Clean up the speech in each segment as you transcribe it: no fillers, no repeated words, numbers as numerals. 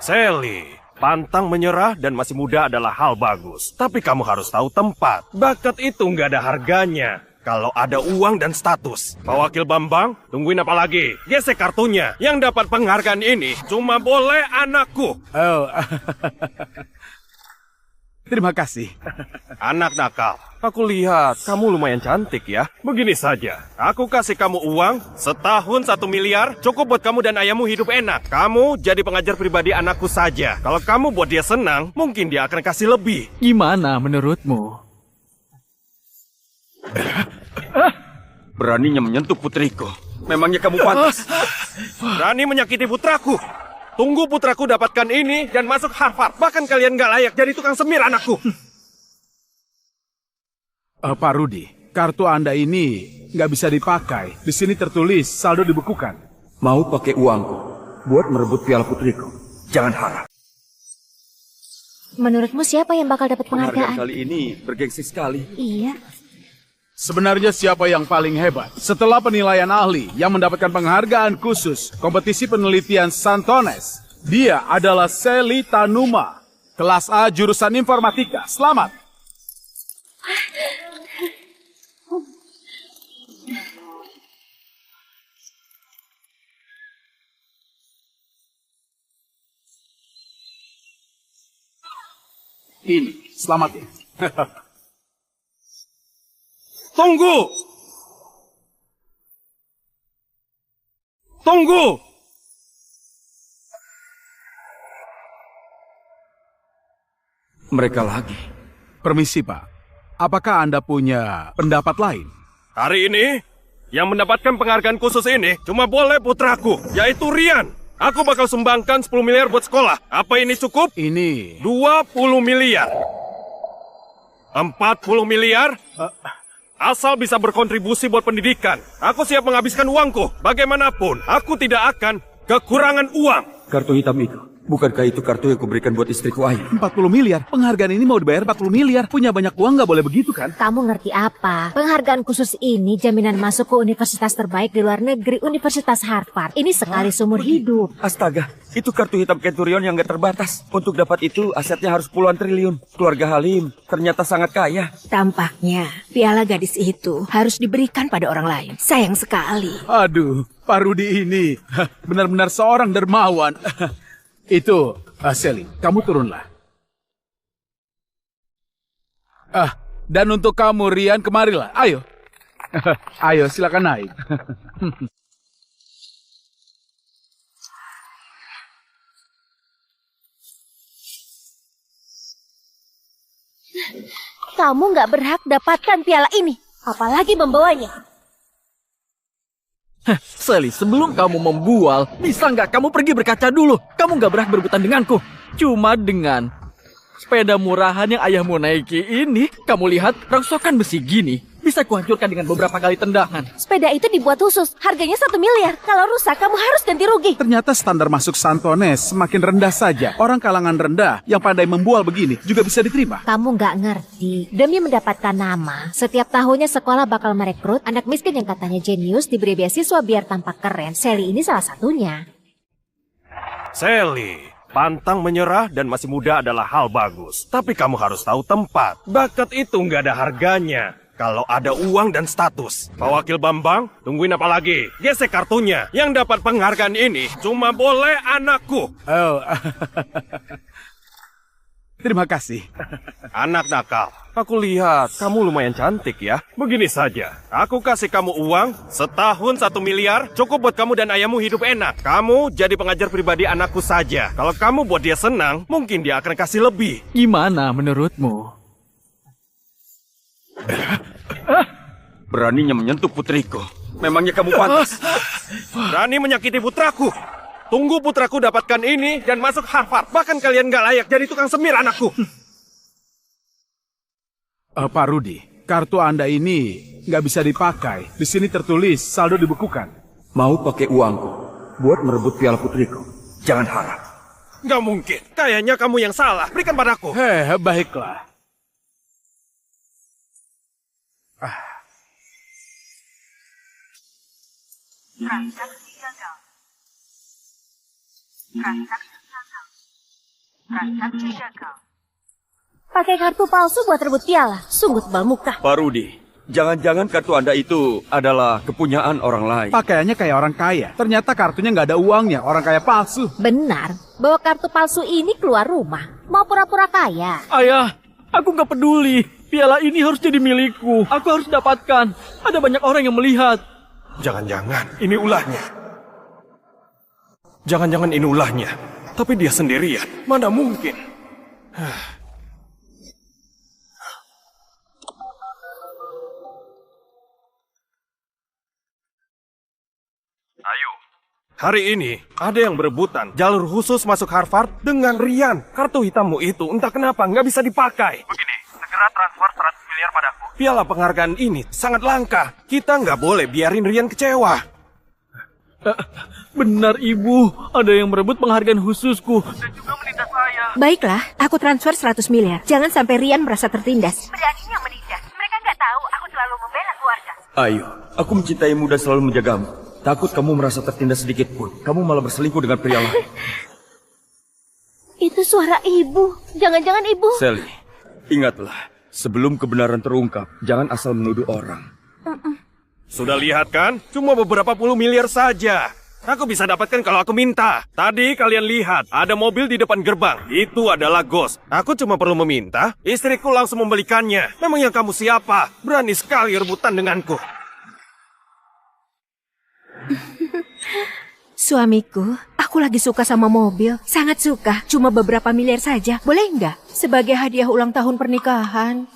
Sally, pantang menyerah dan masih muda adalah hal bagus. Tapi kamu harus tahu tempat. Bakat itu nggak ada harganya kalau ada uang dan status. Pak Wakil Bambang, tungguin apa lagi? Gesek kartunya. Yang dapat penghargaan ini cuma boleh anakku. Oh, terima kasih. Anak nakal. Aku lihat kamu lumayan cantik ya. Begini saja, aku kasih kamu uang setahun 1 miliar, cukup buat kamu dan ayahmu hidup enak. Kamu jadi pengajar pribadi anakku saja. Kalau kamu buat dia senang, mungkin dia akan kasih lebih. Gimana menurutmu? Beraninya menyentuh putriku. Memangnya kamu pantas? Berani menyakiti putraku. Tunggu putraku dapatkan ini dan masuk Harvard. Bahkan kalian gak layak jadi tukang semir anakku. Pak Rudi, kartu Anda ini nggak bisa dipakai. Di sini tertulis saldo dibekukan. Mau pakai uangku buat merebut piala putriku. Jangan harap. Menurutmu siapa yang bakal dapat penghargaan? Kali ini bergengsi sekali. Iya. Sebenarnya siapa yang paling hebat? Setelah penilaian ahli yang mendapatkan penghargaan khusus kompetisi penelitian Santones, dia adalah Sally Tanuma, kelas A jurusan informatika. Selamat. Ini, selamat ya. Tunggu! Tunggu! Mereka lagi. Permisi, Pak. Apakah Anda punya pendapat lain? Hari ini, yang mendapatkan penghargaan khusus ini cuma boleh putraku, yaitu Rian. Aku bakal sumbangkan 10 miliar buat sekolah. Apa ini cukup? Ini 20 miliar. 40 miliar? Asal bisa berkontribusi buat pendidikan. Aku siap menghabiskan uangku. Bagaimanapun, aku tidak akan kekurangan uang. Kartu hitam itu. Bukankah itu kartu yang kuberikan buat istriku Ayu? 40 miliar. Penghargaan ini mau dibayar 40 miliar. Punya banyak uang nggak boleh begitu kan? Kamu ngerti apa? Penghargaan khusus ini jaminan masuk ke universitas terbaik di luar negeri, Universitas Harvard. Ini sekali seumur hidup. Astaga, itu kartu hitam Centurion yang gak terbatas. Untuk dapat itu, asetnya harus puluhan triliun. Keluarga Halim ternyata sangat kaya. Tampaknya piala gadis itu harus diberikan pada orang lain. Sayang sekali. Aduh, Pak Rudi ini benar-benar seorang dermawan. Itu, Sally, kamu turunlah. Dan untuk kamu, Rian, kemarilah. Ayo. Ayo, silakan naik. Kamu nggak berhak dapatkan piala ini, apalagi membawanya. Sally, sebelum kamu membual, bisa nggak kamu pergi berkaca dulu? Kamu nggak berhak berebutan denganku. Cuma dengan sepeda murahan yang ayahmu naiki ini, kamu lihat rongsokan besi gini. Bisa kuhancurkan dengan beberapa kali tendangan. Sepeda itu dibuat khusus, harganya 1 miliar. Kalau rusak, kamu harus ganti rugi. Ternyata standar masuk Santones semakin rendah saja. Orang kalangan rendah yang pandai membual begini juga bisa diterima. Kamu nggak ngerti. Demi mendapatkan nama, setiap tahunnya sekolah bakal merekrut anak miskin yang katanya jenius diberi beasiswa biar tampak keren. Sally ini salah satunya. Sally, pantang menyerah dan masih muda adalah hal bagus. Tapi kamu harus tahu tempat. Bakat itu nggak ada harganya kalau ada uang dan status. Pak Wakil Bambang, tungguin apa lagi? Gesek kartunya. Yang dapat penghargaan ini cuma boleh anakku. Oh, terima kasih. Anak nakal. Aku lihat kamu lumayan cantik ya. Begini saja, aku kasih kamu uang setahun 1 miliar, cukup buat kamu dan ayahmu hidup enak. Kamu jadi pengajar pribadi anakku saja. Kalau kamu buat dia senang, mungkin dia akan kasih lebih. Gimana menurutmu? Beraninya menyentuh putriku. Memangnya kamu pantas? Berani menyakiti putraku. Tunggu putraku dapatkan ini dan masuk Harvard. Bahkan kalian gak layak jadi tukang semir anakku. Pak Rudi, kartu Anda ini nggak bisa dipakai. Di sini tertulis saldo dibekukan. Mau pakai uangku buat merebut piala putriku. Jangan harap. Gak mungkin. Kayaknya kamu yang salah. Berikan padaku. Baiklah. Transaksi gagal. Transaksi gagal. Pakai kartu palsu buat rebut piala. Sungguh tebal muka. Pak Rudi, jangan-jangan kartu Anda itu adalah kepunyaan orang lain. Pakaiannya kayak orang kaya. Ternyata kartunya nggak ada uangnya. Orang kaya palsu. Benar. Bawa kartu palsu ini keluar rumah. Mau pura-pura kaya. Ayah, aku nggak peduli. Piala ini harus jadi milikku. Aku harus dapatkan. Ada banyak orang yang melihat. Jangan-jangan ini ulahnya. Jangan-jangan ini ulahnya. Tapi dia sendirian. Mana mungkin? Ayo. Hari ini ada yang berebutan jalur khusus masuk Harvard dengan Rian. Kartu hitammu itu entah kenapa nggak bisa dipakai. Begini, segera transfer 100 miliar padaku. Piala penghargaan ini sangat langka. Kita nggak boleh biarin Rian kecewa. Benar, Ibu. Ada yang merebut penghargaan khususku. Dan juga menindas saya. Baiklah, aku transfer 100 miliar. Jangan sampai Rian merasa tertindas. Beraninya menindas. Mereka nggak tahu aku selalu membela keluarga. Ayo, aku mencintaimu dan selalu menjagamu. Takut kamu merasa tertindas sedikit pun. Kamu malah berselingkuh dengan pria lain. Itu suara ibu. Jangan-jangan ibu. Sally, ingatlah. Sebelum kebenaran terungkap, jangan asal menuduh orang. Sudah lihat kan? Cuma beberapa puluh miliar saja. Aku bisa dapatkan kalau aku minta. Tadi kalian lihat, ada mobil di depan gerbang. Itu adalah Ghost. Aku cuma perlu meminta, istriku langsung membelikannya. Memang yang kamu siapa? Berani sekali rebutan denganku. Suamiku, aku lagi suka sama mobil. Sangat suka. Cuma beberapa miliar saja. Boleh nggak? Sebagai hadiah ulang tahun pernikahan.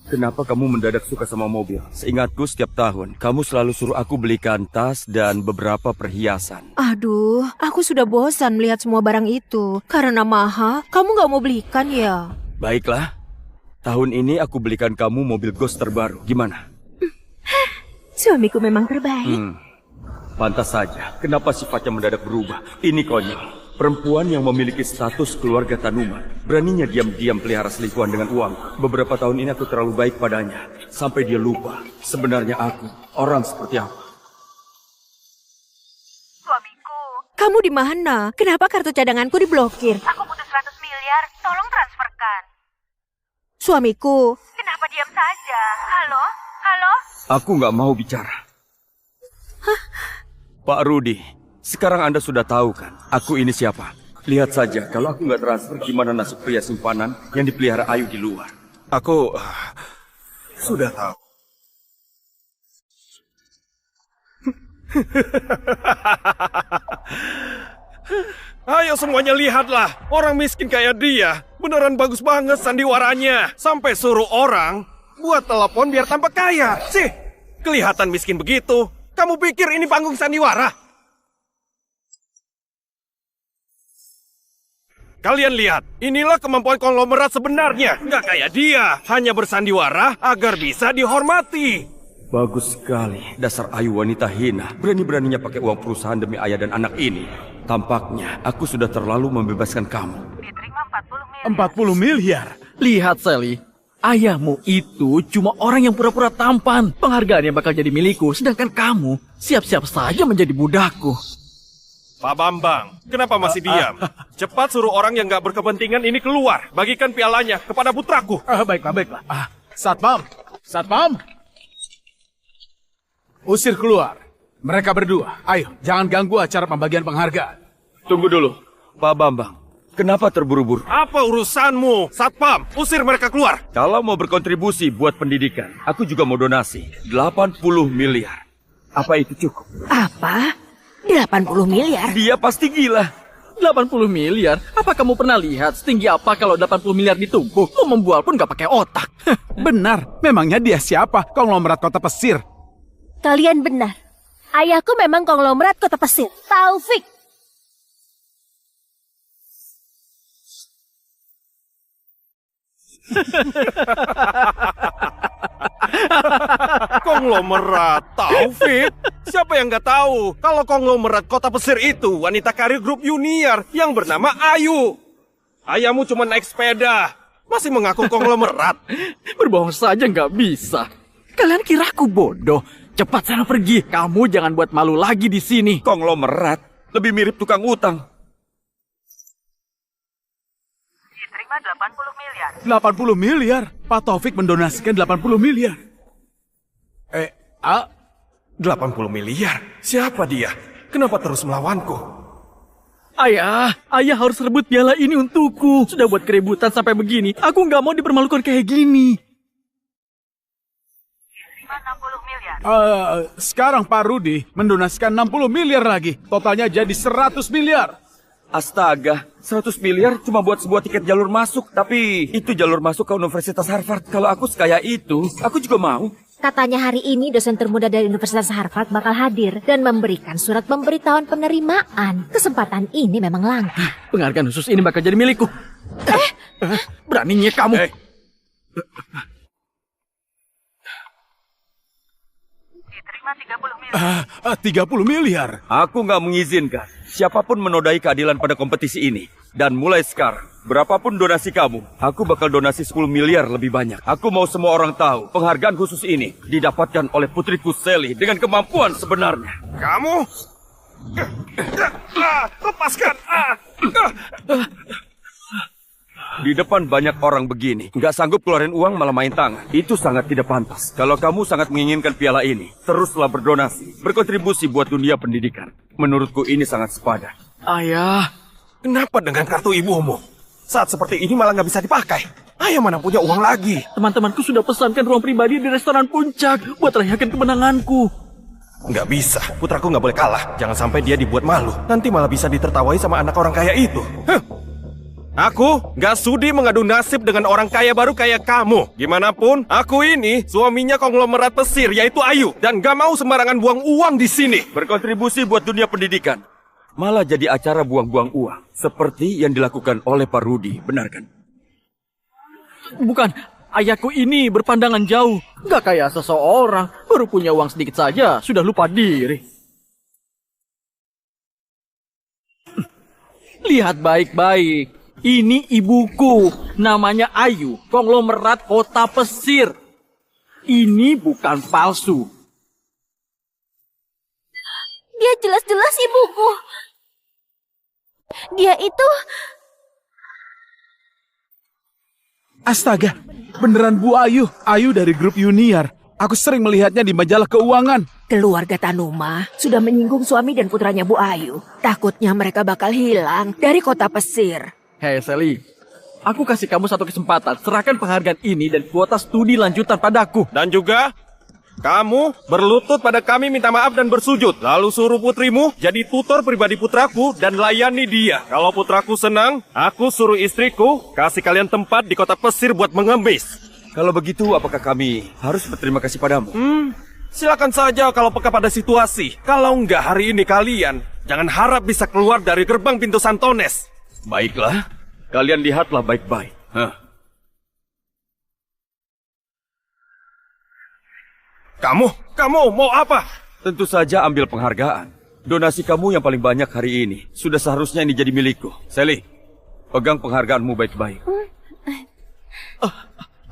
Kenapa kamu mendadak suka sama mobil? Seingatku setiap tahun, kamu selalu suruh aku belikan tas dan beberapa perhiasan. Aduh, aku sudah bosan melihat semua barang itu. Karena mahal, kamu nggak mau belikan ya? Baiklah, tahun ini aku belikan kamu mobil Ghost terbaru. Gimana? Suamiku memang terbaik. Pantas saja, kenapa sifatnya mendadak berubah? Ini konyol. Perempuan yang memiliki status keluarga Tanuma, beraninya diam-diam pelihara selingkuhan dengan uang. Beberapa tahun ini aku terlalu baik padanya, sampai dia lupa sebenarnya aku orang seperti apa. Suamiku, Kamu di mana? Kenapa kartu cadanganku diblokir? aku butuh 100 miliar. Tolong transferkan. Suamiku, Kenapa diam saja? Halo? Halo? Aku nggak mau bicara. Pak Rudi, sekarang Anda sudah tahu kan, aku ini siapa? Lihat saja, kalau aku nggak transfer, gimana nasib pria simpanan yang dipelihara Ayu di luar? Aku sudah tahu. Ayo semuanya lihatlah, orang miskin kayak dia, beneran bagus banget sandiwaranya. Sampai suruh orang buat telepon biar tampak kaya. Sih, kelihatan miskin begitu. Kamu pikir ini panggung sandiwara? Kalian lihat, inilah kemampuan konglomerat sebenarnya. Nggak kayak dia, hanya bersandiwara agar bisa dihormati. Bagus sekali, dasar Ayu wanita hina. Berani-beraninya pakai uang perusahaan demi ayah dan anak ini. Tampaknya aku sudah terlalu membebaskan kamu. Diterima 40 miliar. 40 miliar. Lihat, Sally. Ayahmu itu cuma orang yang pura-pura tampan. Penghargaannya bakal jadi milikku, sedangkan kamu siap-siap saja menjadi budakku. Pak Bambang, kenapa masih diam? Cepat suruh orang yang nggak berkepentingan ini keluar. Bagikan pialanya kepada putraku. Baiklah, baiklah. Satpam, Satpam. Usir keluar. Mereka berdua. Ayo, jangan ganggu acara pembagian penghargaan. Tunggu dulu, Pak Bambang. Kenapa terburu-buru? Apa urusanmu? Satpam, usir mereka keluar. Kalau mau berkontribusi buat pendidikan, aku juga mau donasi 80 miliar. Apa itu cukup? apa? 80 miliar? Dia pasti gila. 80 miliar? Apa kamu pernah lihat setinggi apa kalau 80 miliar ditumpuk? Mau membual pun gak pakai otak. Benar, memangnya dia siapa? Konglomerat kota pesir. Kalian benar. Ayahku memang konglomerat kota pesir. Taufik. Konglomerat Taufik? Siapa yang nggak tahu kalau konglomerat kota pesir itu wanita karir grup junior yang bernama Ayu. Ayahmu cuma naik sepeda, masih mengaku konglomerat. Berbohong saja nggak bisa. Kalian kira aku bodoh? Cepat sana pergi. Kamu jangan buat malu lagi di sini. Konglomerat lebih mirip tukang utang. terima 80 miliar. 80 miliar? Pak Taufik mendonasikan 80 miliar. 80 miliar? Siapa dia? Kenapa terus melawanku? Ayah harus rebut piala ini untukku. Sudah buat keributan sampai begini. Aku nggak mau dipermalukan kayak gini. Terima 60 miliar. Sekarang Pak Rudi mendonasikan 60 miliar lagi. Totalnya jadi 100 miliar. Astaga, 100 miliar cuma buat sebuah tiket jalur masuk. Tapi itu jalur masuk ke Universitas Harvard. Kalau aku sekaya itu, aku juga mau. Katanya hari ini dosen termuda dari Universitas Harvard bakal hadir dan memberikan surat pemberitahuan penerimaan. Kesempatan ini memang langka. Penghargaan khusus ini bakal jadi milikku. Beraninya kamu. Diterima 30 miliar. 30 miliar. Aku nggak mengizinkan siapapun menodai keadilan pada kompetisi ini. Dan mulai sekarang, berapapun donasi kamu, aku bakal donasi 10 miliar lebih banyak. Aku mau semua orang tahu, penghargaan khusus ini didapatkan oleh putriku Sally dengan kemampuan sebenarnya. Kamu? Lepaskan! Di depan banyak orang begini, nggak sanggup keluarin uang malah main tangan. Itu sangat tidak pantas. Kalau kamu sangat menginginkan piala ini, teruslah berdonasi, berkontribusi buat dunia pendidikan. Menurutku ini sangat sepadan. Ayah, Kenapa dengan kartu ibumu? Saat seperti ini malah nggak bisa dipakai. Ayah mana punya uang lagi? teman-temanku sudah pesankan ruang pribadi di restoran Puncak buat rayakan kemenanganku. Nggak bisa, putraku nggak boleh kalah. Jangan sampai dia dibuat malu. Nanti malah bisa ditertawai sama anak orang kaya itu. Aku nggak sudi mengadu nasib dengan orang kaya baru kayak kamu. Gimanapun, aku ini suaminya konglomerat pesir, yaitu Ayu. Dan nggak mau sembarangan buang uang di sini. Berkontribusi buat dunia pendidikan. Malah jadi acara buang-buang uang. Seperti yang dilakukan oleh Pak Rudi, benar kan? Bukan, ayahku ini berpandangan jauh. Nggak kayak seseorang, baru punya uang sedikit saja, sudah lupa diri. Lihat baik-baik, ini ibuku, namanya Ayu, konglomerat kota pesir. Ini bukan palsu. Dia jelas-jelas ibuku. Dia itu... Astaga, beneran Bu Ayu. Ayu dari grup Junior. Aku sering melihatnya di majalah keuangan. Keluarga Tanuma sudah menyinggung suami dan putranya Bu Ayu. Takutnya mereka bakal hilang dari kota pesir. Hei Sally, aku kasih kamu satu kesempatan. Serahkan penghargaan ini dan kuota studi lanjutan padaku. Dan juga, kamu berlutut pada kami minta maaf dan bersujud. Lalu suruh putrimu jadi tutor pribadi putraku dan layani dia. Kalau putraku senang, aku suruh istriku kasih kalian tempat di kota pesir buat mengemis. Kalau begitu, apakah kami harus berterima kasih padamu? Silakan saja kalau peka pada situasi. Kalau enggak hari ini kalian, jangan harap bisa keluar dari gerbang pintu Santones. Baiklah, kalian lihatlah baik-baik. Kamu mau apa? Tentu saja ambil penghargaan. Donasi kamu yang paling banyak hari ini. Sudah seharusnya ini jadi milikku. Sally, pegang penghargaanmu baik-baik.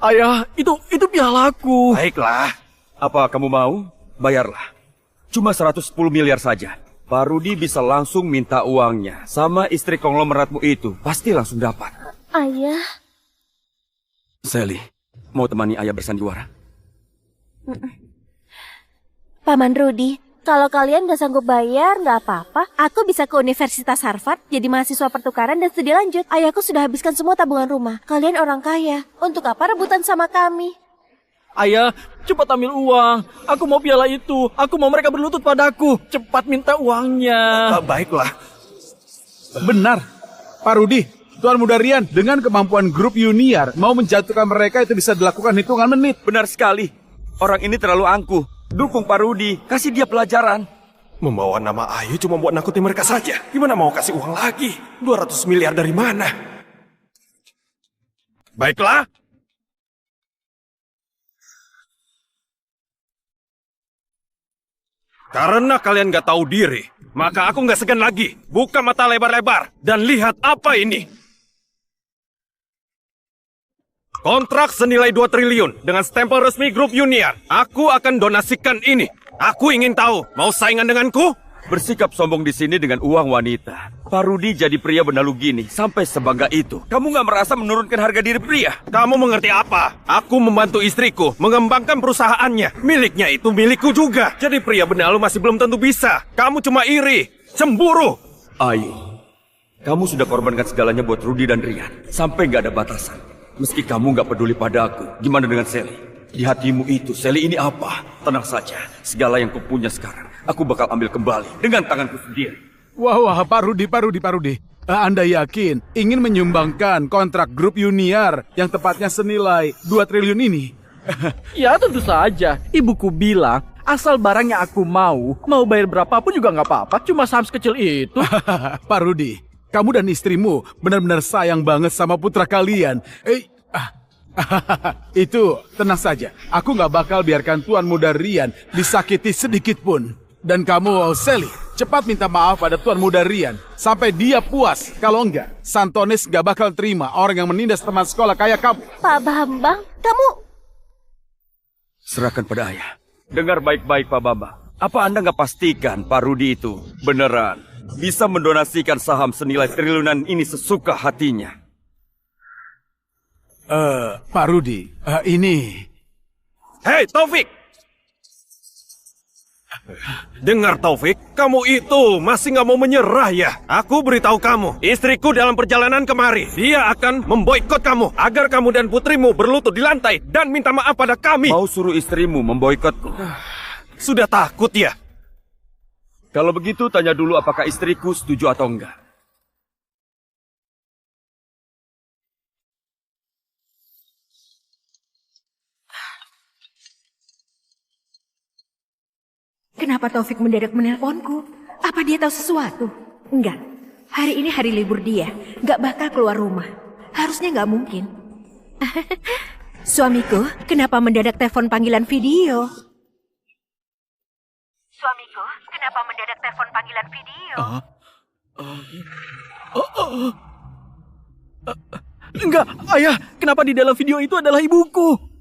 Ayah, itu pialaku. Baiklah. Apa kamu mau? Bayarlah. Cuma 110 miliar saja. Pak Rudi bisa langsung minta uangnya. Sama istri konglomeratmu itu. Pasti langsung dapat. Ayah... Sally, mau temani ayah bersandiwara? Paman Rudi, kalau kalian gak sanggup bayar, gak apa-apa. Aku bisa ke Universitas Harvard, jadi mahasiswa pertukaran dan studi lanjut. Ayahku sudah habiskan semua tabungan rumah. Kalian orang kaya. Untuk apa rebutan sama kami? Ayah, cepat ambil uang. Aku mau piala itu. Aku mau mereka berlutut padaku. Cepat minta uangnya. Baiklah. Benar. Pak Rudi, Tuan Muda Rian, dengan kemampuan grup Junior, mau menjatuhkan mereka itu bisa dilakukan hitungan menit. Benar sekali. Orang ini terlalu angkuh. Dukung Pak Rudi. Kasih dia pelajaran. Membawa nama Ayu cuma buat nakutin mereka saja. Gimana mau kasih uang lagi? 200 miliar dari mana? Baiklah. Karena kalian gak tahu diri, maka aku gak segan lagi. Buka mata lebar-lebar dan lihat apa ini. Kontrak senilai 2 triliun dengan stempel resmi grup Junior. Aku akan donasikan ini. Aku ingin tahu, mau saingan denganku? Bersikap sombong di sini dengan uang wanita. Pak Rudi jadi pria benalu gini sampai sebangga itu. Kamu nggak merasa menurunkan harga diri pria? Kamu mengerti apa? Aku membantu istriku mengembangkan perusahaannya. Miliknya itu milikku juga. Jadi pria benalu masih belum tentu bisa. Kamu cuma iri, cemburu. Ayu, kamu sudah korbankan segalanya buat Rudi dan Rian. Sampai nggak ada batasan. Meski kamu nggak peduli pada aku, gimana dengan Sally? Di hatimu itu, Sally ini apa? Tenang saja, segala yang kupunya sekarang, aku bakal ambil kembali dengan tanganku sendiri. Wah, Pak Rudi. Anda yakin ingin menyumbangkan kontrak grup Uniar yang tepatnya senilai 2 triliun ini? Ya tentu saja. Ibuku bilang, asal barang yang aku mau bayar berapapun juga nggak apa-apa. Cuma saham sekecil itu. Pak Rudi, kamu dan istrimu benar-benar sayang banget sama putra kalian. Itu, tenang saja. Aku nggak bakal biarkan Tuan Muda Rian disakiti sedikit pun. Dan kamu, Sally, cepat minta maaf pada Tuan Muda Rian sampai dia puas. Kalau enggak, Santones nggak bakal terima orang yang menindas teman sekolah kayak kamu. Pak Bambang, kamu... Serahkan pada ayah. Dengar baik-baik, Pak Bambang. Apa Anda nggak pastikan Pak Rudi itu beneran bisa mendonasikan saham senilai triliunan ini sesuka hatinya? Pak Rudi, ini... Hei, Taufik! Dengar, Taufik, kamu itu masih nggak mau menyerah ya? Aku beritahu kamu, istriku dalam perjalanan kemari, dia akan memboikot kamu agar kamu dan putrimu berlutut di lantai dan minta maaf pada kami. Mau suruh istrimu memboikotku? Sudah takut ya? Kalau begitu, tanya dulu apakah istriku setuju atau enggak. Kenapa Taufik mendadak menelponku? Apa dia tahu sesuatu? Enggak. Hari ini hari libur dia. Enggak bakal keluar rumah. Harusnya enggak mungkin. Suamiku, kenapa mendadak telepon panggilan video? Suamiku, kenapa mendadak telepon panggilan video? Enggak, ayah. Kenapa di dalam video itu adalah ibuku?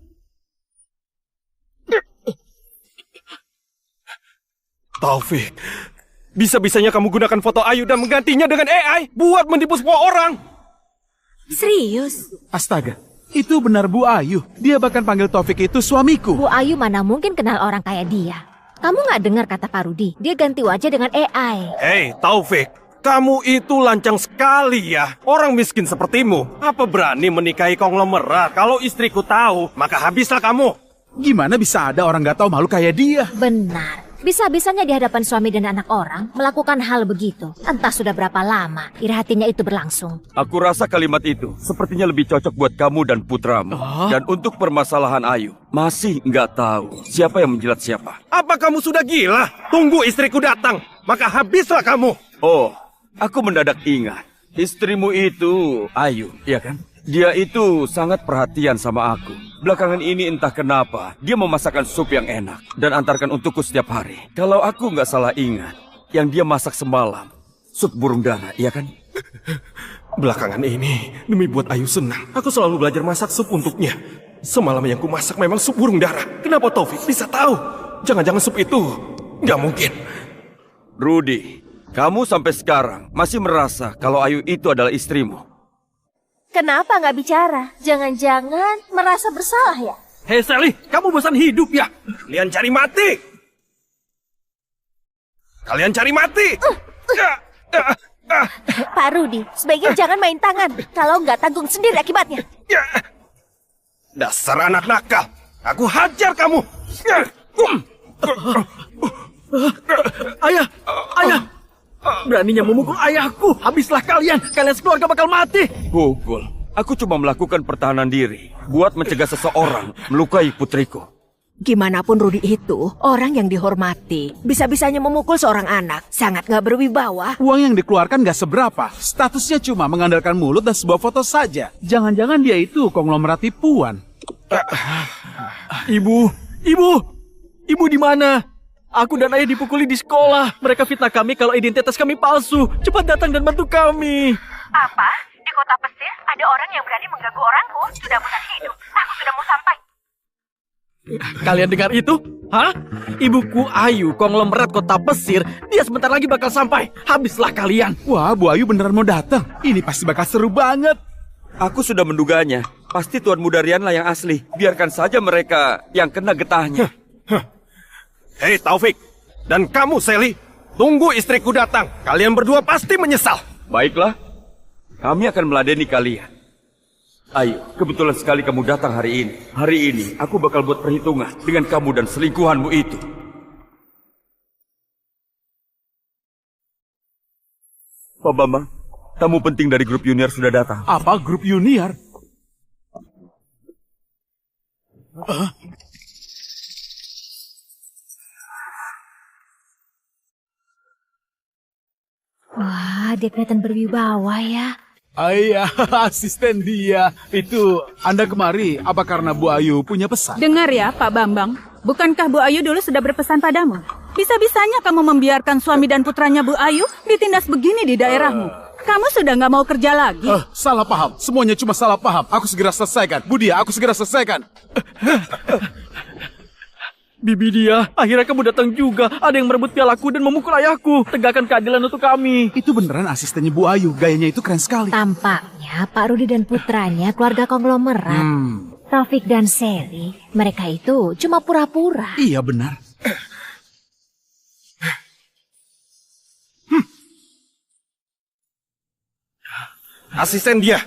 Taufik, bisa-bisanya kamu gunakan foto Ayu dan menggantinya dengan AI buat menipu semua orang. Serius? Astaga, itu benar Bu Ayu. Dia bahkan panggil Taufik itu suamiku. Bu Ayu mana mungkin kenal orang kayak dia. Kamu nggak dengar kata Pak Rudi? Dia ganti wajah dengan AI. Hei, Taufik, kamu itu lancang sekali ya. Orang miskin sepertimu, apa berani menikahi konglomerat? Kalau istriku tahu, maka habislah kamu. Gimana bisa ada orang nggak tahu malu kayak dia? Benar. Bisa-bisanya di hadapan suami dan anak orang melakukan hal begitu. Entah sudah berapa lama iri hatinya itu berlangsung. Aku rasa kalimat itu sepertinya lebih cocok buat kamu dan putramu. Dan untuk permasalahan Ayu, masih nggak tahu siapa yang menjilat siapa. Apa kamu sudah gila? Tunggu istriku datang, maka habislah kamu. Oh, aku mendadak ingat. Istrimu itu Ayu, iya kan? Dia itu sangat perhatian sama aku. Belakangan ini entah kenapa, dia memasakkan sup yang enak dan antarkan untukku setiap hari. Kalau aku nggak salah ingat, yang dia masak semalam, sup burung dara, iya kan? Belakangan ini, demi buat Ayu senang, aku selalu belajar masak sup untuknya. Semalam yang ku masak memang sup burung dara. Kenapa Taufik bisa tahu? Jangan-jangan sup itu nggak mungkin. Rudi, kamu sampai sekarang masih merasa kalau Ayu itu adalah istrimu? Kenapa nggak bicara? Jangan-jangan merasa bersalah ya? Hei Sally, kamu bosan hidup ya? Kalian cari mati! Kalian cari mati! Pak Rudi, sebaiknya jangan main tangan. Kalau nggak tanggung sendiri akibatnya. Dasar anak nakal! Aku hajar kamu! Ayah! Beraninya memukul ayahku. Habislah kalian. Kalian sekeluarga bakal mati. Pukul. Aku cuma melakukan pertahanan diri buat mencegah seseorang melukai putriku. Gimana pun Rudi itu orang yang dihormati. Bisa-bisanya memukul seorang anak. Sangat gak berwibawa. Uang yang dikeluarkan nggak seberapa. Statusnya cuma mengandalkan mulut dan sebuah foto saja. Jangan-jangan dia itu konglomerat tipuan. Ibu di mana? Aku dan ayah dipukuli di sekolah. Mereka fitnah kami kalau identitas kami palsu. Cepat datang dan bantu kami. Apa? Di kota pesir ada orang yang berani mengganggu orangku. Sudah bosan hidup. Aku sudah mau sampai. Kalian dengar itu? Hah? Ibuku Ayu, konglomerat kota pesir, dia sebentar lagi bakal sampai. Habislah kalian. Wah, Bu Ayu beneran mau datang. Ini pasti bakal seru banget. Aku sudah menduganya. Pasti Tuan Muda Rianlah yang asli. Biarkan saja mereka yang kena getahnya. Hei Taufik, dan kamu Sally, tunggu istriku datang. Kalian berdua pasti menyesal. Baiklah, kami akan meladeni kalian. Ayo, kebetulan sekali kamu datang hari ini. Hari ini, aku bakal buat perhitungan dengan kamu dan selingkuhanmu itu. Pak Bambang, tamu penting dari grup junior sudah datang. Apa grup junior? Wah, dia kelihatan berwibawa ya. Ayah, asisten dia. Itu, Anda kemari, apa karena Bu Ayu punya pesan? Dengar ya, Pak Bambang. Bukankah Bu Ayu dulu sudah berpesan padamu? Bisa-bisanya kamu membiarkan suami dan putranya Bu Ayu ditindas begini di daerahmu. Kamu sudah nggak mau kerja lagi. Salah paham. Semuanya cuma salah paham. Aku segera selesaikan. Budia, aku segera selesaikan. Bibi dia, akhirnya kamu datang juga. Ada yang merebut pialaku dan memukul ayahku. Tegakkan keadilan untuk kami. Itu beneran asistennya Bu Ayu. Gayanya itu keren sekali. Tampaknya Pak Rudi dan putranya keluarga konglomerat. Taufik dan Sally, mereka itu cuma pura-pura. Iya benar. Asisten dia,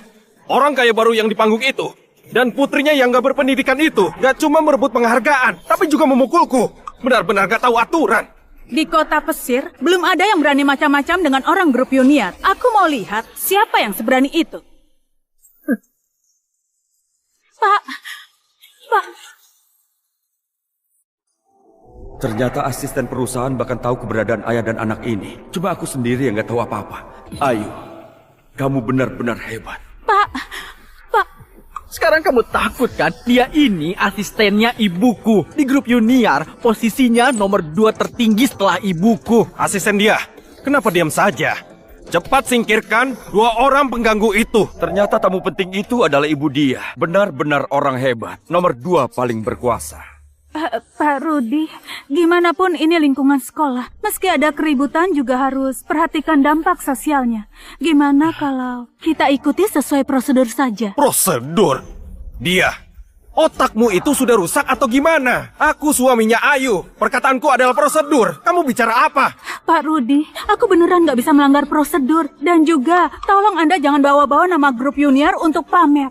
orang kaya baru yang di panggung itu. Dan putrinya yang gak berpendidikan itu gak cuma merebut penghargaan, tapi juga memukulku. Benar-benar gak tahu aturan. Di kota pesir, belum ada yang berani macam-macam dengan orang grup junior. Aku mau lihat siapa yang seberani itu. Pak. Ternyata asisten perusahaan bahkan tahu keberadaan ayah dan anak ini. Cuma aku sendiri yang gak tahu apa-apa. Ayu, kamu benar-benar hebat. Pak. Sekarang kamu takut kan? Dia ini asistennya ibuku. Di grup junior, posisinya nomor 2 tertinggi setelah ibuku. Asisten dia, kenapa diam saja? Cepat singkirkan 2 orang pengganggu itu. Ternyata tamu penting itu adalah ibu dia. Benar-benar orang hebat. Nomor 2 paling berkuasa. Pak Rudi, gimana pun ini lingkungan sekolah. Meski ada keributan juga harus perhatikan dampak sosialnya. Gimana kalau kita ikuti sesuai prosedur saja? Prosedur? Dia, otakmu itu sudah rusak atau gimana? Aku suaminya Ayu. Perkataanku adalah prosedur. Kamu bicara apa? Pak Rudi, aku beneran nggak bisa melanggar prosedur. Dan juga, tolong Anda jangan bawa-bawa nama grup junior untuk pamer.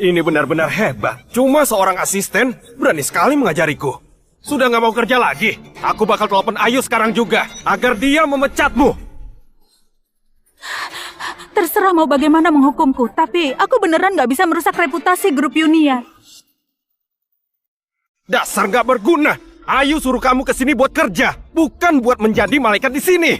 Ini benar-benar hebat. Cuma seorang asisten berani sekali mengajariku. Sudah nggak mau kerja lagi? Aku bakal telepon Ayu sekarang juga agar dia memecatmu. Terserah mau bagaimana menghukumku, tapi aku beneran nggak bisa merusak reputasi grup junior. Dasar nggak berguna. Ayu suruh kamu kesini buat kerja, bukan buat menjadi malaikat di sini.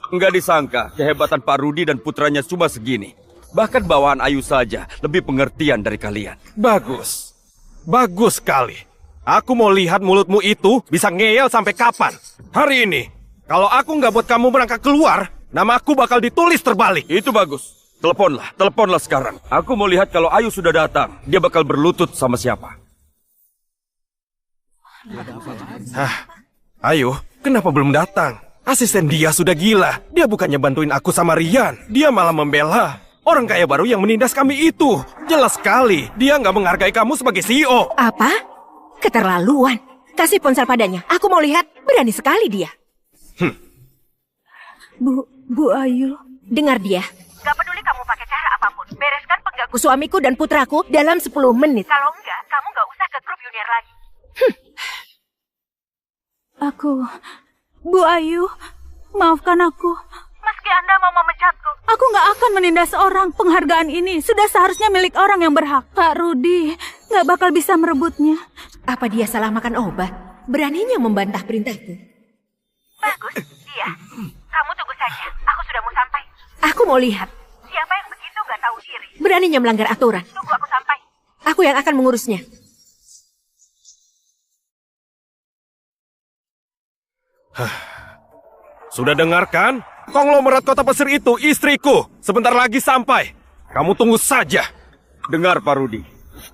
Nggak disangka kehebatan Pak Rudi dan putranya cuma segini. Bahkan bawaan Ayu saja lebih pengertian dari kalian. Bagus. Bagus sekali. Aku mau lihat mulutmu itu bisa ngeyel sampai kapan. Hari ini, kalau aku nggak buat kamu berangkat keluar, nama aku bakal ditulis terbalik. Itu bagus. Teleponlah sekarang. Aku mau lihat kalau Ayu sudah datang, dia bakal berlutut sama siapa. Ayu, kenapa belum datang? Asisten dia sudah gila. Dia bukannya bantuin aku sama Rian, dia malah membela orang kaya baru yang menindas kami itu. Jelas sekali, dia nggak menghargai kamu sebagai CEO. Apa? Keterlaluan. Kasih ponsel padanya. Aku mau lihat. Berani sekali dia. Bu Ayu. Dengar dia. Gak peduli kamu pakai cara apapun, bereskan pengganggu. Suamiku dan putraku dalam 10 menit. Kalau enggak, kamu gak usah ke grup junior lagi. Bu Ayu, maafkan aku. Meski Anda mau memecatku. Aku nggak akan menindas orang. Penghargaan ini sudah seharusnya milik orang yang berhak. Pak Rudi nggak bakal bisa merebutnya. Apa dia salah makan obat? Beraninya membantah perintahku. Bagus, dia. Kamu tunggu saja, aku sudah mau sampai. Aku mau lihat. Siapa yang begitu gak tahu diri? Beraninya melanggar aturan. Tunggu aku sampai. Aku yang akan mengurusnya. Sudah dengarkan? Konglomerat kota pesir itu istriku. Sebentar lagi sampai. Kamu tunggu saja. Dengar Pak Rudi,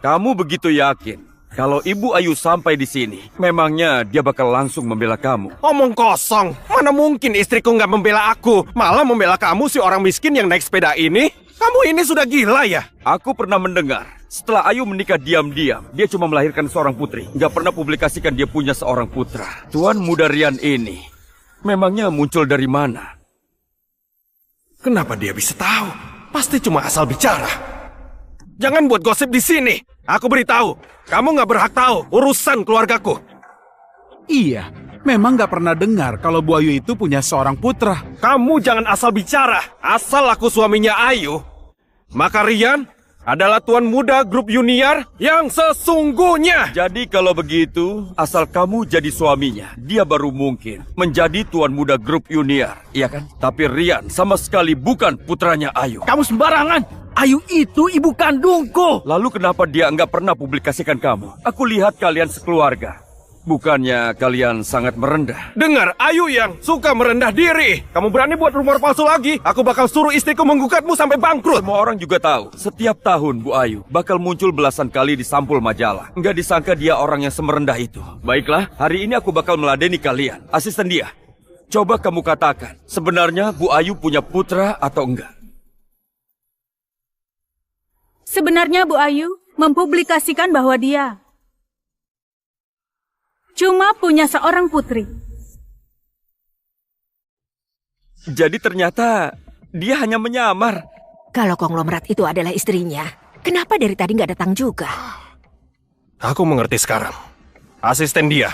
kamu begitu yakin Kalau Ibu Ayu sampai di sini, memangnya dia bakal langsung membela kamu. Omong kosong. Mana mungkin istriku nggak membela aku, malah membela kamu si orang miskin yang naik sepeda ini? Kamu ini sudah gila ya? Aku pernah mendengar, setelah Ayu menikah diam-diam, dia cuma melahirkan seorang putri. Nggak pernah publikasikan dia punya seorang putra. Tuan muda Rian ini, memangnya muncul dari mana? Kenapa dia bisa tahu? Pasti cuma asal bicara. Jangan buat gosip di sini. Aku beritahu, kamu nggak berhak tahu urusan keluargaku. Iya, memang nggak pernah dengar kalau Bu Ayu itu punya seorang putra. Kamu jangan asal bicara. Asal aku suaminya Ayu, maka Rian adalah tuan muda grup junior yang sesungguhnya. Jadi kalau begitu, asal kamu jadi suaminya, dia baru mungkin menjadi tuan muda grup junior, iya kan? Tapi Rian sama sekali bukan putranya Ayu. Kamu sembarangan. Ayu itu ibu kandungku. Lalu kenapa dia nggak pernah publikasikan kamu? Aku lihat kalian sekeluarga. Bukannya kalian sangat merendah? Dengar, Ayu yang suka merendah diri. Kamu berani buat rumor palsu lagi? Aku bakal suruh istriku menggugatmu sampai bangkrut. Semua orang juga tahu, setiap tahun Bu Ayu bakal muncul belasan kali di sampul majalah. Nggak disangka dia orang yang semerendah itu. Baiklah, hari ini aku bakal meladeni kalian. Asisten dia, coba kamu katakan, sebenarnya Bu Ayu punya putra atau enggak? Sebenarnya Bu Ayu mempublikasikan bahwa dia cuma punya seorang putri. Jadi ternyata dia hanya menyamar. Kalau konglomerat itu adalah istrinya, kenapa dari tadi nggak datang juga? Aku mengerti sekarang. Asisten dia.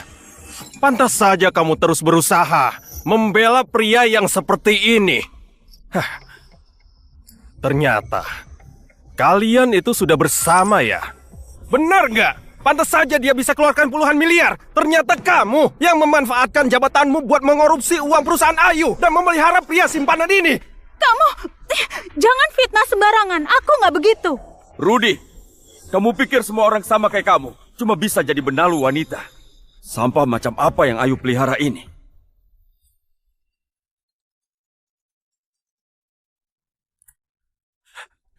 Pantas saja kamu terus berusaha membela pria yang seperti ini. Hah. Ternyata kalian itu sudah bersama ya? Benar nggak? Pantas saja dia bisa keluarkan puluhan miliar. Ternyata kamu yang memanfaatkan jabatanmu buat mengorupsi uang perusahaan Ayu dan memelihara pria simpanan ini. Kamu jangan fitnah sembarangan. Aku nggak begitu. Rudy, kamu pikir semua orang sama kayak kamu? Cuma bisa jadi benalu wanita. Sampah macam apa yang Ayu pelihara ini?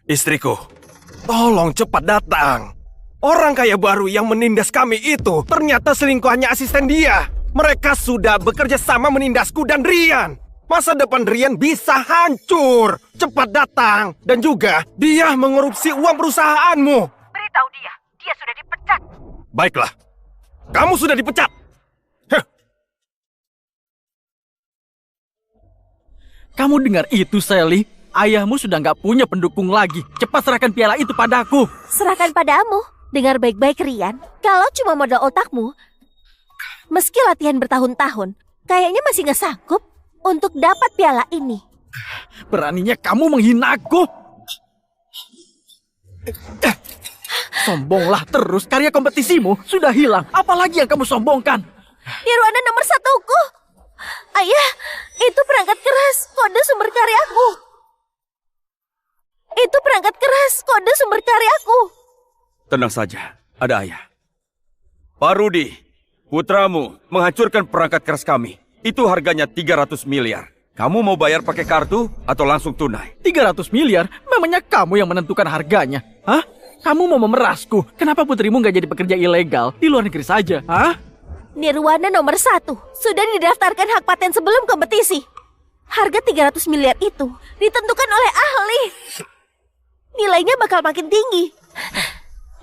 Istriku, tolong cepat datang. Orang kaya baru yang menindas kami itu ternyata selingkuhannya asisten dia. Mereka sudah bekerja sama menindasku dan Rian. Masa depan Rian bisa hancur. Cepat datang. Dan juga dia mengorupsi uang perusahaanmu. Beritahu dia, dia sudah dipecat. Baiklah, kamu sudah dipecat. Heh. Kamu dengar itu, Sally? Ayahmu sudah nggak punya pendukung lagi. Cepat serahkan piala itu padaku. Serahkan padamu. Dengar baik-baik, Rian. Kalau cuma modal otakmu, meski latihan bertahun-tahun, kayaknya masih nggak sanggup untuk dapat piala ini. Beraninya kamu menghinaku. Sombonglah terus, karya kompetisimu sudah hilang. Apalagi yang kamu sombongkan? Nirwana nomor 1-ku. Ayah, itu perangkat keras, kode sumber karyaku. Itu perangkat keras, kode sumber karyaku. Tenang saja, ada ayah. Pak Rudy, putramu menghancurkan perangkat keras kami. Itu harganya 300 miliar. Kamu mau bayar pakai kartu atau langsung tunai? 300 miliar? Memangnya kamu yang menentukan harganya? Hah? Kamu mau memerasku? Kenapa putrimu nggak jadi pekerja ilegal di luar negeri saja? Hah? Nirwana nomor 1 sudah didaftarkan hak paten sebelum kompetisi. Harga 300 miliar itu ditentukan oleh ahli. Nilainya bakal makin tinggi.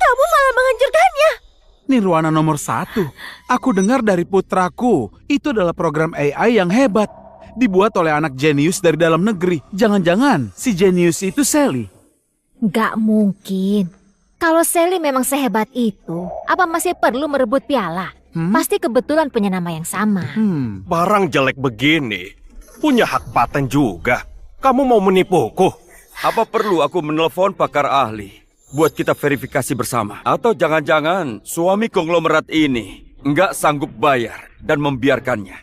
Kamu malah menghancurkannya. Nirwana nomor 1. Aku dengar dari putraku, itu adalah program AI yang hebat. Dibuat oleh anak jenius dari dalam negeri. Jangan-jangan si jenius itu Sally. Nggak mungkin. Kalau Sally memang sehebat itu, apa masih perlu merebut piala? Pasti kebetulan punya nama yang sama. Barang jelek begini punya hak paten juga. Kamu mau menipuku? Apa perlu aku menelpon pakar ahli buat kita verifikasi bersama? Atau jangan-jangan suami konglomerat ini nggak sanggup bayar dan membiarkannya?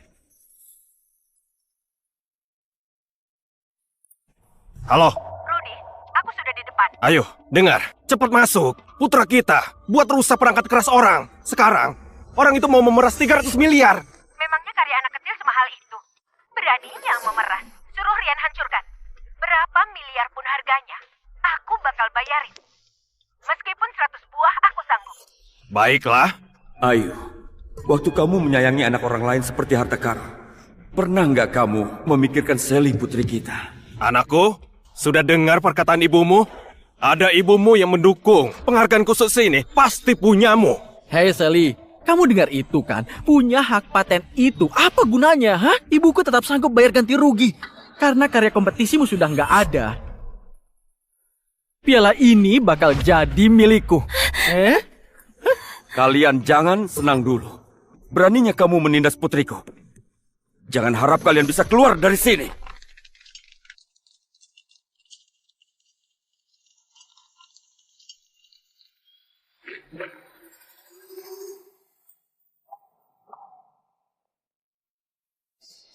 Halo? Rudy, aku sudah di depan. Ayo, dengar. Cepat masuk. Putra kita buat rusak perangkat keras orang. Sekarang, orang itu mau memeras 300 miliar. Memangnya karya anak kecil semahal itu? Beraninya memeras. Suruh Rian hancurkan. Berapa miliar pun harganya, aku bakal bayarin. Meskipun 100 buah, aku sanggup. Baiklah. Ayu, waktu kamu menyayangi anak orang lain seperti harta karun, pernah nggak kamu memikirkan Sally putri kita? Anakku, sudah dengar perkataan ibumu? Ada ibumu yang mendukung. Penghargaan khusus ini pasti punyamu. Hei Sally, kamu dengar itu kan? Punya hak paten itu apa gunanya? Hah? Ibuku tetap sanggup bayar ganti rugi karena karya kompetisimu sudah nggak ada. Piala ini bakal jadi milikku. Kalian jangan senang dulu. Beraninya kamu menindas putriku. Jangan harap kalian bisa keluar dari sini.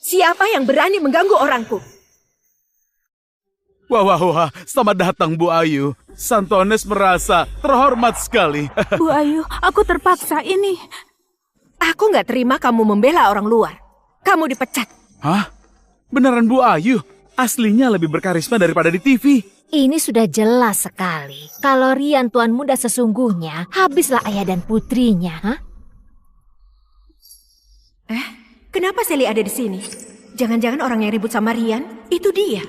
Siapa yang berani mengganggu orangku? Wah, selamat datang Bu Ayu. Santones merasa terhormat sekali. Bu Ayu, aku terpaksa ini. Aku nggak terima kamu membela orang luar. Kamu dipecat. Hah? Beneran Bu Ayu? Aslinya lebih berkarisma daripada di TV. Ini sudah jelas sekali. Kalau Rian tuan muda sesungguhnya, habislah ayah dan putrinya. Hah? Kenapa Sally ada di sini? Jangan-jangan orang yang ribut sama Rian, itu dia.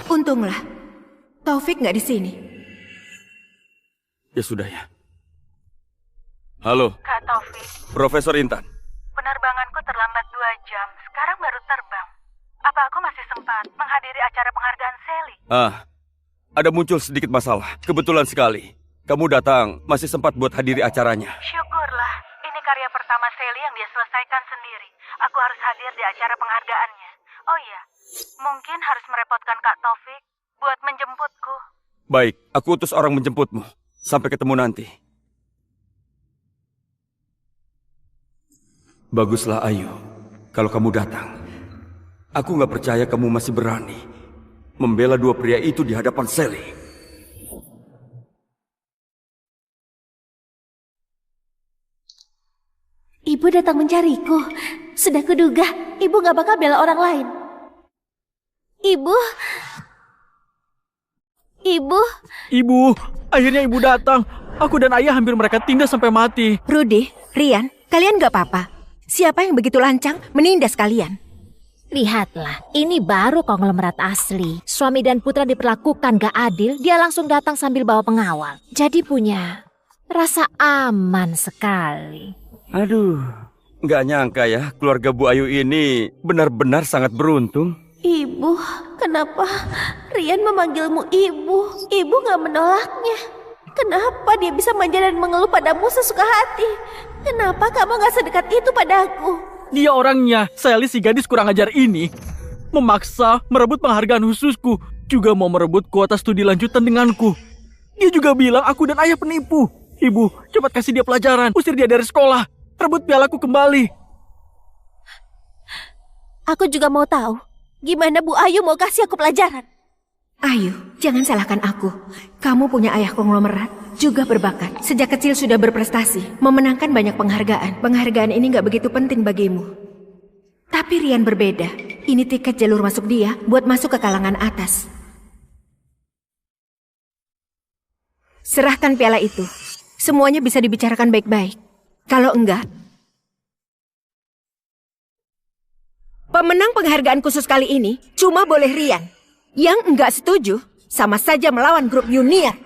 Untunglah, Taufik nggak di sini. Ya sudah ya. Halo, Kak Taufik, Profesor Intan. penerbanganku terlambat 2 jam. Sekarang baru terbang. Apa aku masih sempat menghadiri acara penghargaan Sally? Ada muncul sedikit masalah. Kebetulan sekali. Kamu datang, masih sempat buat hadiri acaranya. Syukurlah, ini karya pertama Sally yang dia selesaikan sendiri. Aku harus hadir di acara penghargaannya. Oh iya, mungkin harus merepotkan Kak Taufik buat menjemputku. Baik, aku utus orang menjemputmu. Sampai ketemu nanti. Baguslah Ayu, kalau kamu datang. Aku nggak percaya kamu masih berani membela dua pria itu di hadapan Sally. Ibu datang mencariku. Sudah kuduga, ibu gak bakal bela orang lain. Ibu, Akhirnya ibu datang. Aku dan ayah hampir mereka tindas sampai mati. Rudy, Rian, kalian nggak apa-apa. Siapa yang begitu lancang menindas kalian? Lihatlah, ini baru konglomerat asli. Suami dan putra diperlakukan gak adil, dia langsung datang sambil bawa pengawal. Jadi punya rasa aman sekali. Aduh, nggak nyangka ya keluarga Bu Ayu ini benar-benar sangat beruntung. ibu, kenapa Rian memanggilmu ibu? Ibu gak menolaknya. Kenapa dia bisa manja dan mengeluh padamu sesuka hati? Kenapa kamu gak sedekat itu padaku? Dia orangnya, Sally si gadis kurang ajar ini, memaksa merebut penghargaan khususku, juga mau merebut kuota studi lanjutan denganku. Dia juga bilang aku dan ayah penipu. Ibu, cepat kasih dia pelajaran, usir dia dari sekolah, rebut pialaku kembali. Aku juga mau tahu, gimana Bu Ayu mau kasih aku pelajaran? Ayu, jangan salahkan aku. Kamu punya ayah konglomerat, juga berbakat. Sejak kecil sudah berprestasi, memenangkan banyak penghargaan. Penghargaan ini gak begitu penting bagimu. Tapi Rian berbeda. Ini tiket jalur masuk dia buat masuk ke kalangan atas. Serahkan piala itu. Semuanya bisa dibicarakan baik-baik. Kalau enggak, pemenang penghargaan khusus kali ini cuma boleh Rian. Yang enggak setuju sama saja melawan grup junior.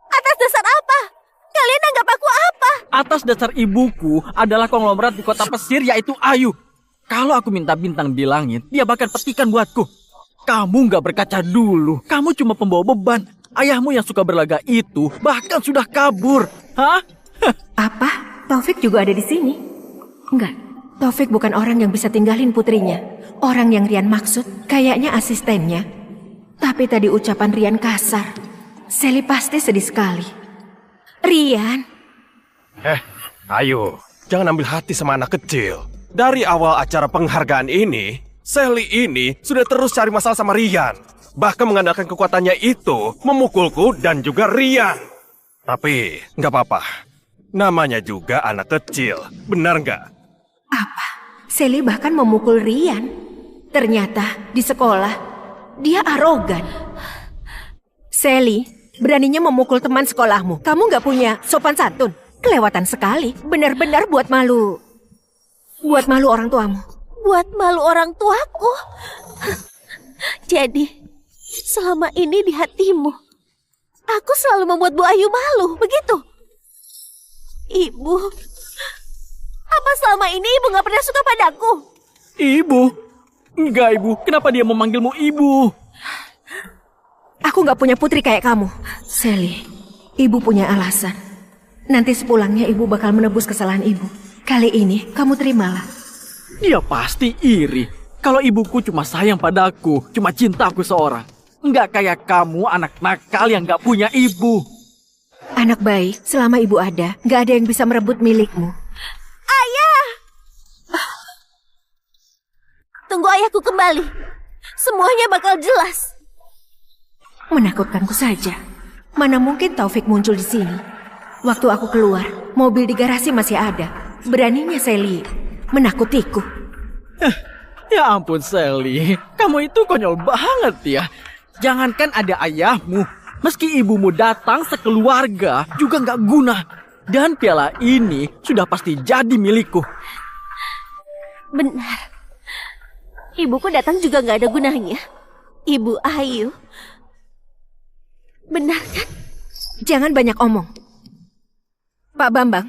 Atas dasar apa? Kalian anggap aku apa? Atas dasar ibuku adalah konglomerat di kota pesisir yaitu Ayu. Kalau aku minta bintang di langit, dia bakal petikan buatku. Kamu gak berkaca dulu. Kamu cuma pembawa beban. Ayahmu yang suka berlaga itu bahkan sudah kabur. Hah? Apa? Taufik juga ada di sini? Enggak. Taufik bukan orang yang bisa tinggalin putrinya. Orang yang Rian maksud kayaknya asistennya. Tapi tadi ucapan Rian kasar. Sally pasti sedih sekali. Rian. Ayo, jangan ambil hati sama anak kecil. Dari awal acara penghargaan ini, Sally ini sudah terus cari masalah sama Rian. Bahkan mengandalkan kekuatannya itu memukulku dan juga Rian. Tapi nggak apa-apa. Namanya juga anak kecil, benar nggak? Apa? Sally bahkan memukul Rian. Ternyata di sekolah dia arogan. Sally, beraninya memukul teman sekolahmu. Kamu nggak punya sopan santun. Kelewatan sekali. Benar-benar buat malu. Buat malu orang tuamu. Buat malu orang tuaku. Jadi, selama ini di hatimu, aku selalu membuat Bu Ayu malu, begitu? Ibu, apa selama ini ibu gak pernah suka padaku? Ibu? Enggak, Ibu. Kenapa dia memanggilmu Ibu? Aku nggak punya putri kayak kamu. Sally, ibu punya alasan. Nanti sepulangnya ibu bakal menebus kesalahan ibu. Kali ini kamu terimalah. Dia pasti iri. Kalau ibuku cuma sayang padaku, cuma cinta aku seorang. Enggak kayak kamu, anak nakal yang nggak punya ibu. Anak baik, selama ibu ada, nggak ada yang bisa merebut milikmu. Ayah! Tunggu ayahku kembali. Semuanya bakal jelas. Menakutkanku saja. Mana mungkin Taufik muncul di sini. Waktu aku keluar, mobil di garasi masih ada. Beraninya Sally menakutiku. Ya ampun Sally, kamu itu konyol banget ya. Jangankan ada ayahmu, meski ibumu datang sekeluarga juga nggak guna. Dan piala ini sudah pasti jadi milikku. Benar. Ibuku datang juga nggak ada gunanya. Ibu Ayu. Benar kan? Jangan banyak omong. Pak Bambang,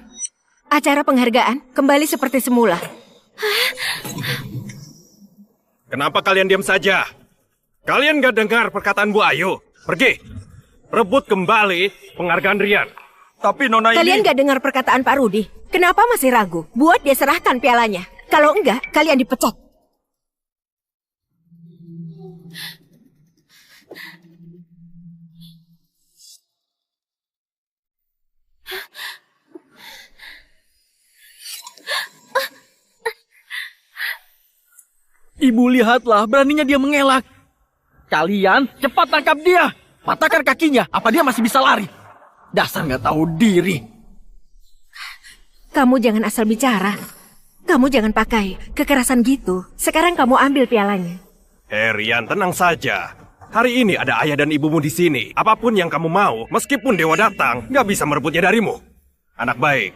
acara penghargaan kembali seperti semula. Kenapa kalian diam saja? Kalian gak dengar perkataan Bu Ayu? Pergi. Rebut kembali penghargaan Rian. Tapi Nona Kalian ini... gak dengar perkataan Pak Rudi? Kenapa masih ragu? Buat dia serahkan pialanya. Kalau enggak, kalian dipecat. Ibu lihatlah, beraninya dia mengelak. Kalian cepat tangkap dia. Patahkan kakinya, apa dia masih bisa lari? Dasar nggak tahu diri. Kamu jangan asal bicara. Kamu jangan pakai kekerasan gitu. Sekarang kamu ambil pialanya. Rian, tenang saja. Hari ini ada ayah dan ibumu di sini. Apapun yang kamu mau, meskipun dewa datang, nggak bisa merebutnya darimu. Anak baik,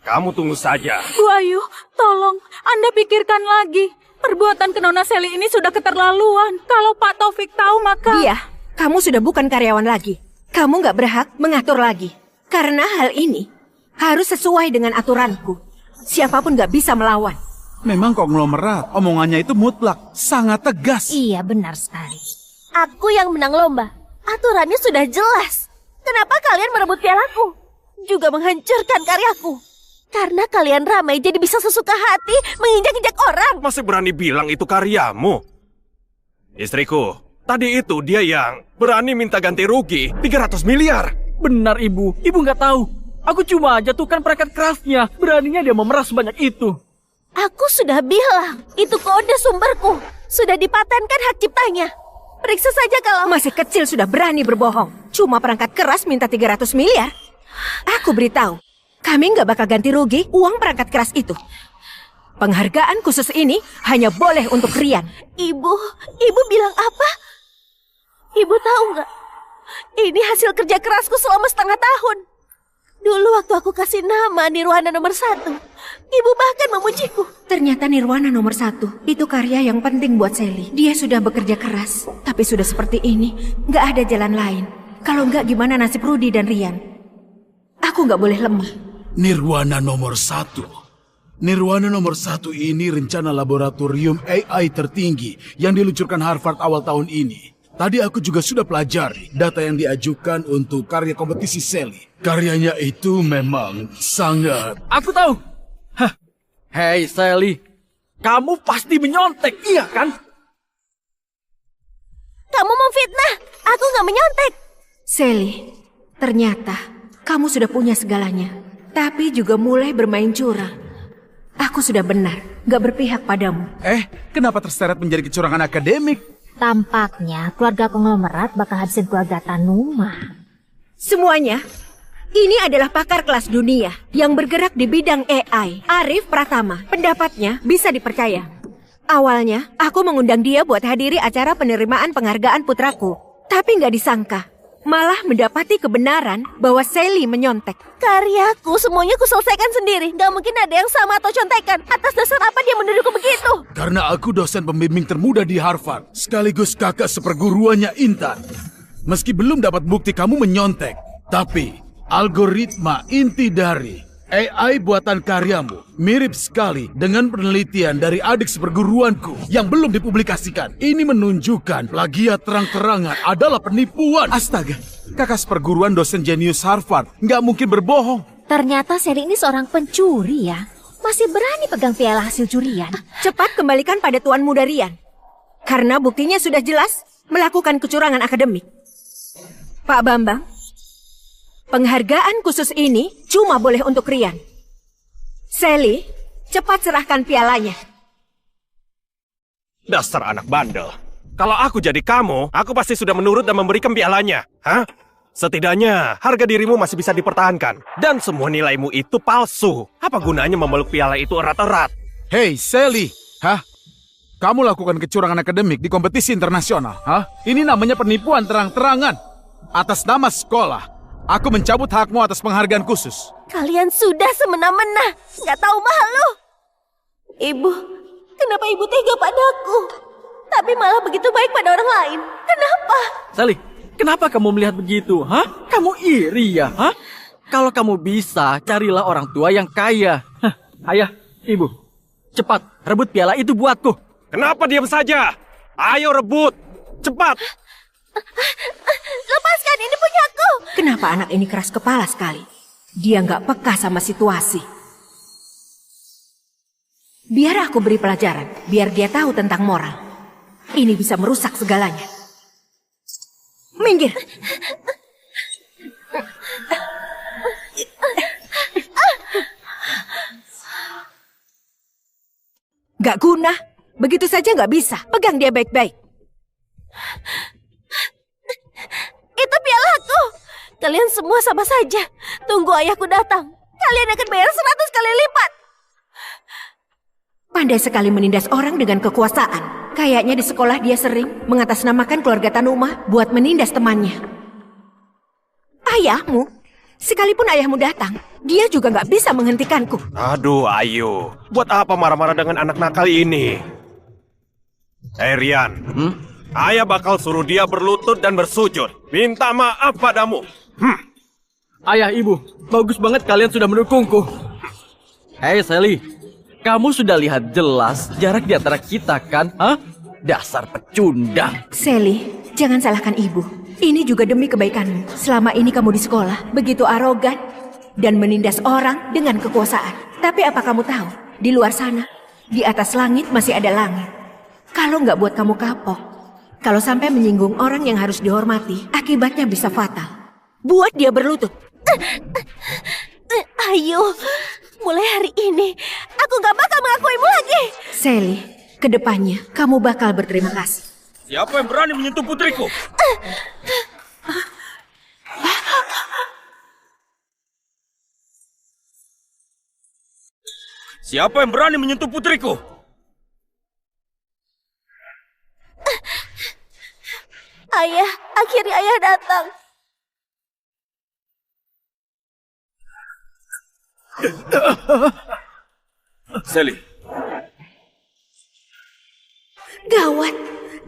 kamu tunggu saja. Bu Ayu, tolong, Anda pikirkan lagi. Perbuatan ke Nona Sally ini sudah keterlaluan. Kalau Pak Taufik tahu maka... Iya, kamu sudah bukan karyawan lagi. Kamu nggak berhak mengatur lagi. Karena hal ini harus sesuai dengan aturanku. Siapapun nggak bisa melawan. Memang konglomerat, omongannya itu mutlak, sangat tegas. Iya, benar sekali. Aku yang menang lomba. Aturannya sudah jelas. Kenapa kalian merebut pialaku? Juga menghancurkan karyaku. Karena kalian ramai jadi bisa sesuka hati menginjak-injak orang. Masih berani bilang itu karyamu? Istriku, tadi itu dia yang berani minta ganti rugi 300 miliar. Benar ibu, ibu nggak tahu. Aku cuma jatuhkan perangkat kerasnya. Beraninya dia memeras sebanyak itu. Aku sudah bilang, itu kode sumberku. Sudah dipatenkan hak ciptanya. Periksa saja kalau... Masih kecil sudah berani berbohong. Cuma perangkat keras minta 300 miliar. Aku beritahu, kami nggak bakal ganti rugi uang perangkat keras itu. Penghargaan khusus ini hanya boleh untuk Rian. Ibu bilang apa? Ibu tahu nggak? Ini hasil kerja kerasku selama setengah tahun. Dulu waktu aku kasih nama Nirwana nomor 1, ibu bahkan memujiku. Ternyata Nirwana nomor 1 itu karya yang penting buat Sally. Dia sudah bekerja keras, tapi sudah seperti ini, nggak ada jalan lain. Kalau nggak gimana nasib Rudy dan Rian? Aku nggak boleh lemah. Nirwana nomor 1. Nirwana nomor 1 ini rencana laboratorium AI tertinggi yang diluncurkan Harvard awal tahun ini. Tadi aku juga sudah pelajari data yang diajukan untuk karya kompetisi Sally. Karyanya itu memang sangat... Aku tahu. Hah. Hei Sally, kamu pasti menyontek, iya kan? Kamu memfitnah, aku nggak menyontek. Sally, ternyata kamu sudah punya segalanya, tapi juga mulai bermain curang. Aku sudah benar, nggak berpihak padamu. Kenapa terseret menjadi kecurangan akademik? Tampaknya keluarga konglomerat bakal habisin keluarga Tanuma. Semuanya, ini adalah pakar kelas dunia yang bergerak di bidang AI, Arif Pratama. Pendapatnya bisa dipercaya. Awalnya, aku mengundang dia buat hadiri acara penerimaan penghargaan putraku. Tapi nggak disangka, malah mendapati kebenaran bahwa Sally menyontek. Karyaku semuanya kuselesaikan sendiri. Gak mungkin ada yang sama atau contekan. Atas dasar apa dia menuduhku begitu? Karena aku dosen pembimbing termuda di Harvard, sekaligus kakak seperguruannya Intan. Meski belum dapat bukti kamu menyontek, tapi algoritma inti dari AI buatan karyamu mirip sekali dengan penelitian dari adik seperguruanku yang belum dipublikasikan. Ini menunjukkan plagiat terang-terangan adalah penipuan. Astaga, kakak seperguruan dosen jenius Harvard nggak mungkin berbohong. Ternyata Sally ini seorang pencuri ya. Masih berani pegang piala hasil curian. Cepat kembalikan pada Tuan Muda Rian. Karena buktinya sudah jelas melakukan kecurangan akademik. Pak Bambang, penghargaan khusus ini cuma boleh untuk Rian. Sally, cepat serahkan pialanya. Dasar anak bandel. Kalau aku jadi kamu, aku pasti sudah menurut dan memberikan pialanya. Hah? Setidaknya harga dirimu masih bisa dipertahankan. Dan semua nilaimu itu palsu. Apa gunanya memeluk piala itu erat-erat? Hei Sally, kamu lakukan kecurangan akademik di kompetisi internasional. Ini namanya penipuan terang-terangan. Atas nama sekolah, aku mencabut hakmu atas penghargaan khusus. Kalian sudah semena-mena. Gak tahu malu. Ibu, kenapa ibu tega padaku? Tapi malah begitu baik pada orang lain. Kenapa? Sally, kenapa kamu melihat begitu? Kamu iri ya? Kalau kamu bisa, carilah orang tua yang kaya. Ayah, ibu, cepat rebut piala itu buatku. Kenapa diam saja? Ayo rebut, cepat. Lepaskan, ini punyaku. Kenapa anak ini keras kepala sekali? Dia nggak peka sama situasi. Biar aku beri pelajaran, biar dia tahu tentang moral. Ini bisa merusak segalanya. Minggir. Gak guna. Begitu saja gak bisa. Pegang dia baik-baik. Itu pialaku. Kalian semua sama saja. Tunggu ayahku datang. Kalian akan bayar 100 kali lipat. Pandai sekali menindas orang dengan kekuasaan. Kayaknya di sekolah dia sering mengatasnamakan keluarga Tanuma buat menindas temannya. Ayahmu? Sekalipun ayahmu datang, dia juga gak bisa menghentikanku. Aduh, Ayu. Buat apa marah-marah dengan anak nakal ini? Hei Rian, ayah bakal suruh dia berlutut dan bersujud. Minta maaf padamu. Ayah, ibu, bagus banget kalian sudah mendukungku. Hei Sally, kamu sudah lihat jelas jarak di antara kita kan? Dasar pecundang. Sally, jangan salahkan ibu. Ini juga demi kebaikanmu. Selama ini kamu di sekolah begitu arogan dan menindas orang dengan kekuasaan. Tapi apa kamu tahu? Di luar sana, di atas langit masih ada langit. Kalau nggak buat kamu kapok, kalau sampai menyinggung orang yang harus dihormati, akibatnya bisa fatal. Buat dia berlutut. Ayo, mulai hari ini aku gak bakal mengakuimu lagi. Sally, kedepannya kamu bakal berterima kasih. Siapa yang berani menyentuh putriku? Siapa yang berani menyentuh putriku? Ayah, akhirnya ayah datang. Sally. Gawat,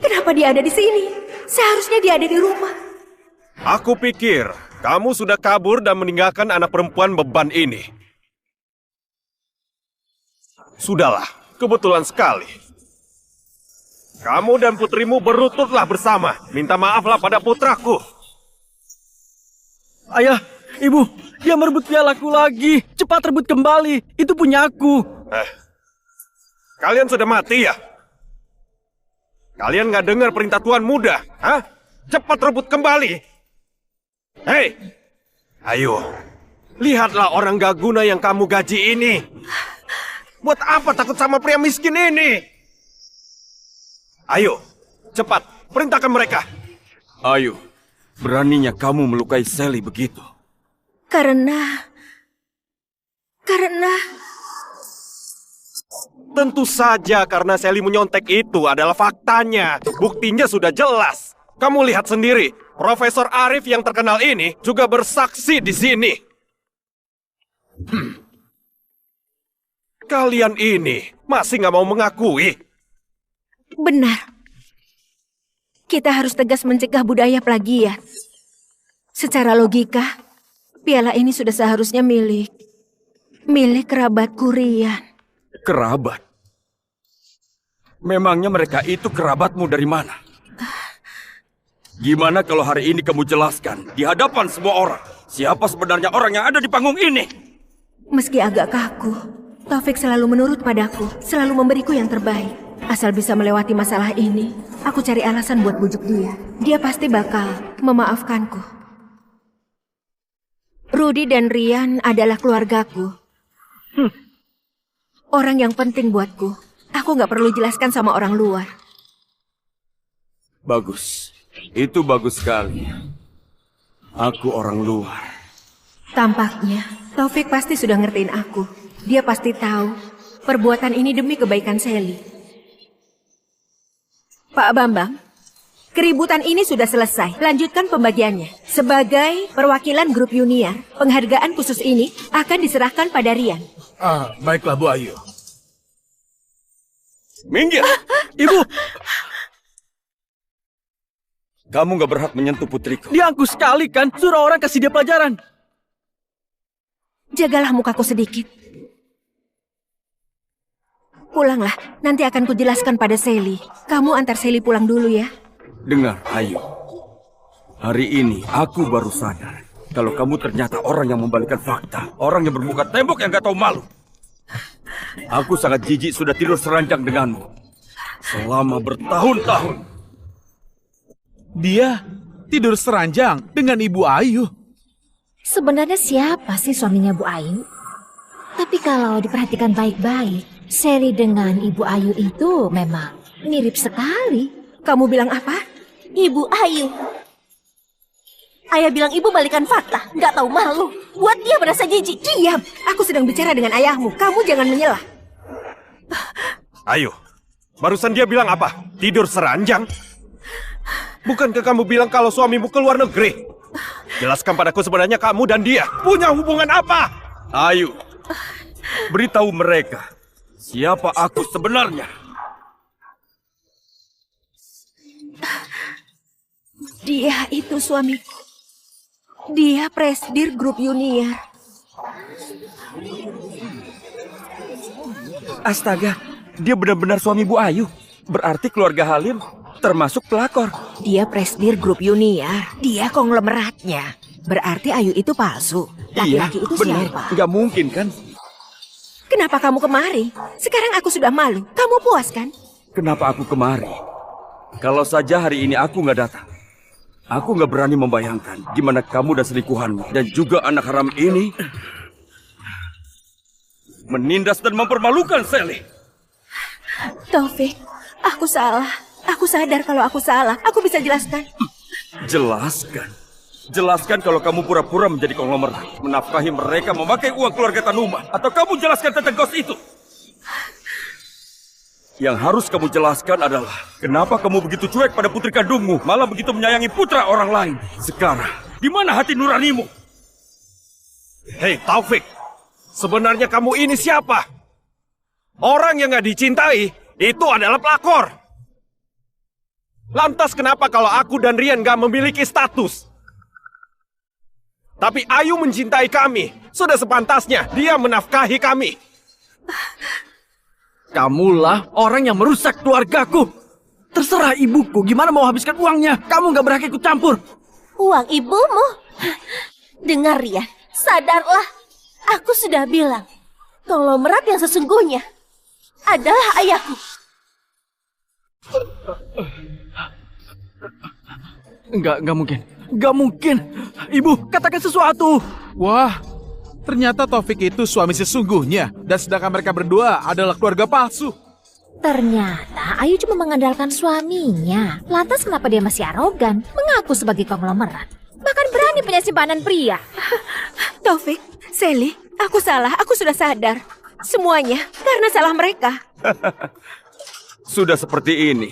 kenapa dia ada di sini? Seharusnya dia ada di rumah. Aku pikir kamu sudah kabur dan meninggalkan anak perempuan beban ini. Sudahlah, kebetulan sekali. Kamu dan putrimu berlututlah bersama. Minta maaflah pada putraku. Ayah, ibu, dia merebut pialaku lagi. Cepat rebut kembali, itu punya aku. Kalian sudah mati ya? Kalian nggak dengar perintah Tuan Muda? Cepat rebut kembali. Hei, ayo, lihatlah orang gak guna yang kamu gaji ini. Buat apa takut sama pria miskin ini? Ayo, cepat, perintahkan mereka. Ayo, beraninya kamu melukai Sally begitu? Karena... Tentu saja karena Sally menyontek itu adalah faktanya. Buktinya sudah jelas. Kamu lihat sendiri, Profesor Arif yang terkenal ini juga bersaksi di sini. Kalian ini masih nggak mau mengakui? Benar. Kita harus tegas mencegah budaya plagiat. Secara logika, piala ini sudah seharusnya milik kerabatku Rian. Kerabat? Memangnya mereka itu kerabatmu dari mana? Gimana kalau hari ini kamu jelaskan di hadapan semua orang, siapa sebenarnya orang yang ada di panggung ini? Meski agak kaku, Taufik selalu menurut padaku, selalu memberiku yang terbaik. Asal bisa melewati masalah ini, aku cari alasan buat bujuk dia. Dia pasti bakal memaafkanku. Rudy dan Rian adalah keluargaku. Orang yang penting buatku. Aku nggak perlu jelaskan sama orang luar. Bagus. Itu bagus sekali. Aku orang luar. Tampaknya, Taufik pasti sudah ngertiin aku. Dia pasti tahu perbuatan ini demi kebaikan Sally. Pak Bambang, keributan ini sudah selesai. Lanjutkan pembagiannya. Sebagai perwakilan grup Junior, penghargaan khusus ini akan diserahkan pada Rian. Baiklah Bu Ayu. Minggir! Ibu, Kamu gak berhak menyentuh putriku. dia angkuh sekali kan? Suruh orang kasih dia pelajaran. Jagalah mukaku sedikit. Pulanglah, nanti akan kujelaskan pada Sally. Kamu antar Sally pulang dulu ya. Dengar, Ayu. Hari ini aku baru sadar kalau kamu ternyata orang yang membalikkan fakta. Orang yang bermuka tembok yang gak tahu malu. Aku sangat jijik sudah tidur seranjang denganmu. Selama bertahun-tahun. Dia tidur seranjang dengan Ibu Ayu. Sebenarnya siapa sih suaminya Bu Ayu? Tapi kalau diperhatikan baik-baik, Sally dengan Ibu Ayu itu memang mirip sekali. Kamu bilang apa? Ibu Ayu. Ayah bilang ibu balikan fakta, nggak tahu malu. Buat dia merasa jijik. Diam, aku sedang bicara dengan ayahmu. Kamu jangan menyelah. Ayo, barusan dia bilang apa? Tidur seranjang? Bukankah kamu bilang kalau suamimu ke luar negeri? Jelaskan padaku sebenarnya kamu dan dia punya hubungan apa? Ayu, beritahu mereka siapa aku sebenarnya. Dia itu suamiku. Dia presidir grup Junior. Astaga, dia benar-benar suami Bu Ayu. Berarti keluarga Halim termasuk pelakor. Dia presidir grup Junior. Dia konglomeratnya. Berarti Ayu itu palsu. Laki-laki itu benar. siapa? Nggak mungkin kan? Kenapa kamu kemari? Sekarang aku sudah malu. Kamu puas kan? Kenapa aku kemari? Kalau saja hari ini aku nggak datang. Aku nggak berani membayangkan gimana kamu dan selingkuhanmu dan juga anak haram ini menindas dan mempermalukan Sally. Taufik, aku salah. Aku sadar kalau aku salah. Aku bisa jelaskan. Jelaskan. Jelaskan kalau kamu pura-pura menjadi konglomerat, menafkahi mereka memakai uang keluarga Tanuma, atau kamu jelaskan tentang gos itu. Yang harus kamu jelaskan adalah kenapa kamu begitu cuek pada putri kandungmu, malah begitu menyayangi putra orang lain. Sekarang, di mana hati nuranimu? Hei Taufik, sebenarnya kamu ini siapa? Orang yang gak dicintai itu adalah pelakor. Lantas kenapa kalau aku dan Rian gak memiliki status? Tapi Ayu mencintai kami. Sudah sepantasnya dia menafkahi kami. Kamulah orang yang merusak keluargaku. Terserah ibuku gimana mau habiskan uangnya. Kamu gak berhak ikut campur. Uang ibumu? Dengar ya, sadarlah. Aku sudah bilang, konglomerat yang sesungguhnya adalah ayahku. Enggak mungkin. Gak mungkin. Ibu, katakan sesuatu. Wah, ternyata Taufik itu suami sesungguhnya. Dan sedangkan mereka berdua adalah keluarga palsu. Ternyata Ayu cuma mengandalkan suaminya. Lantas kenapa dia masih arogan, mengaku sebagai konglomerat? Bahkan berani punya simpanan pria. Taufik, Sally, aku salah. Aku sudah sadar. Semuanya karena salah mereka. Sudah seperti ini,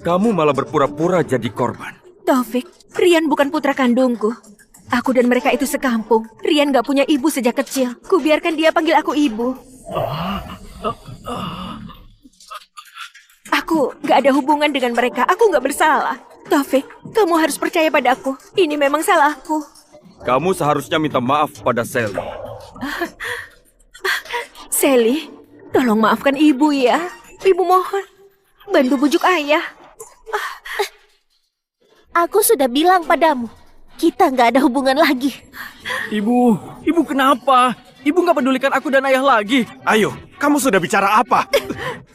kamu malah berpura-pura jadi korban. Taufik, Rian bukan putra kandungku. Aku dan mereka itu sekampung. Rian gak punya ibu sejak kecil. Ku biarkan dia panggil aku ibu. Aku gak ada hubungan dengan mereka. Aku gak bersalah. Taufik, kamu harus percaya padaku. Ini memang salahku. Kamu seharusnya minta maaf pada Sally. Sally, tolong maafkan ibu ya. Ibu mohon, bantu bujuk ayah. Aku sudah bilang padamu, kita nggak ada hubungan lagi. Ibu kenapa? Ibu nggak pedulikan aku dan ayah lagi. Ayo, kamu sudah bicara apa?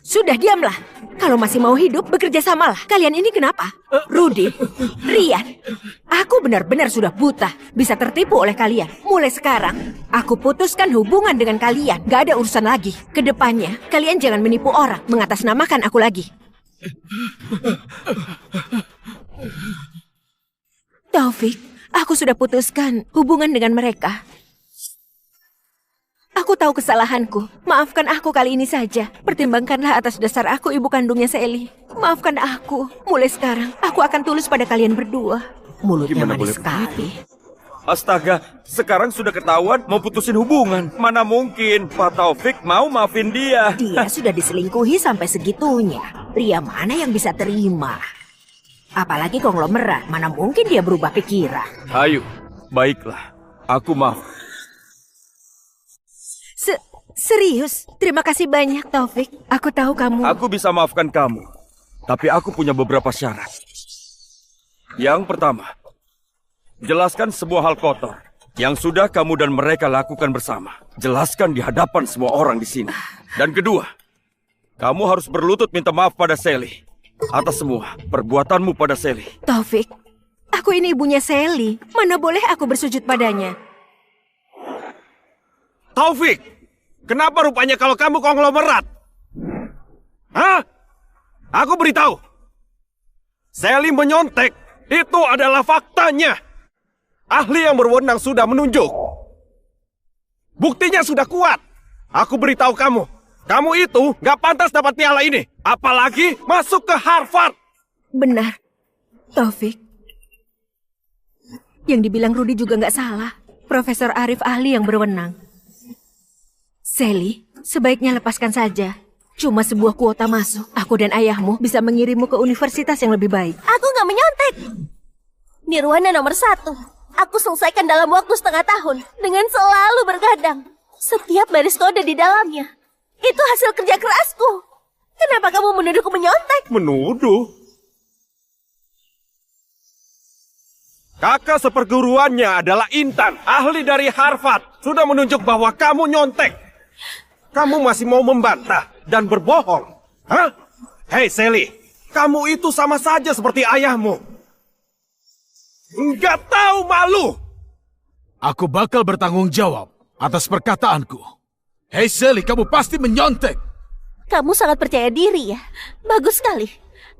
Sudah, diamlah. Kalau masih mau hidup, bekerja samalah. Kalian ini kenapa? Rudy, Rian, aku benar-benar sudah buta. Bisa tertipu oleh kalian. Mulai sekarang, aku putuskan hubungan dengan kalian. Gak ada urusan lagi. Kedepannya, kalian jangan menipu orang, mengatasnamakan aku lagi. Taufik, aku sudah putuskan hubungan dengan mereka. Aku tahu kesalahanku. Maafkan aku kali ini saja. Pertimbangkanlah atas dasar aku ibu kandungnya Sally. Maafkan aku. Mulai sekarang, aku akan tulus pada kalian berdua. Mulutnya Gimana boleh manis sekali. Astaga, sekarang sudah ketahuan mau putusin hubungan. Mana mungkin Pak Taufik mau maafin dia. Dia sudah diselingkuhi sampai segitunya. Pria mana yang bisa terima? Apalagi konglomerat, mana mungkin dia berubah pikiran. Ayo, baiklah. Aku maaf. Serius? Terima kasih banyak, Taufik. Aku tahu kamu... Aku bisa maafkan kamu. Tapi aku punya beberapa syarat. Yang pertama, jelaskan sebuah hal kotor yang sudah kamu dan mereka lakukan bersama. Jelaskan di hadapan semua orang di sini. Dan kedua, kamu harus berlutut minta maaf pada Sally atas semua perbuatanmu pada Sally. Taufik, aku ini ibunya Sally. Mana boleh aku bersujud padanya? Taufik! Kenapa rupanya kalau kamu konglomerat? Hah? Aku beritahu. Sally menyontek. Itu adalah faktanya. Ahli yang berwenang sudah menunjuk. Buktinya sudah kuat. Aku beritahu kamu. Kamu itu gak pantas dapat piala ini. Apalagi masuk ke Harvard. Benar, Taufik. Yang dibilang Rudy juga nggak salah. Profesor Arif ahli yang berwenang. Sally, sebaiknya lepaskan saja. Cuma sebuah kuota masuk. Aku dan ayahmu bisa mengirimmu ke universitas yang lebih baik. Aku nggak menyontek. Nirwana nomor 1. Aku selesaikan dalam waktu setengah tahun dengan selalu bergadang. Setiap baris kode di dalamnya. Itu hasil kerja kerasku. Kenapa kamu menuduhku menyontek? Menuduh? Kakak seperguruannya adalah Intan, ahli dari Harvard. Sudah menunjuk bahwa kamu nyontek. Kamu masih mau membantah dan berbohong? Hah? Hei Sally, kamu itu sama saja seperti ayahmu. Nggak tahu malu. Aku bakal bertanggung jawab atas perkataanku. Hei Sally, kamu pasti menyontek. Kamu sangat percaya diri ya? Bagus sekali.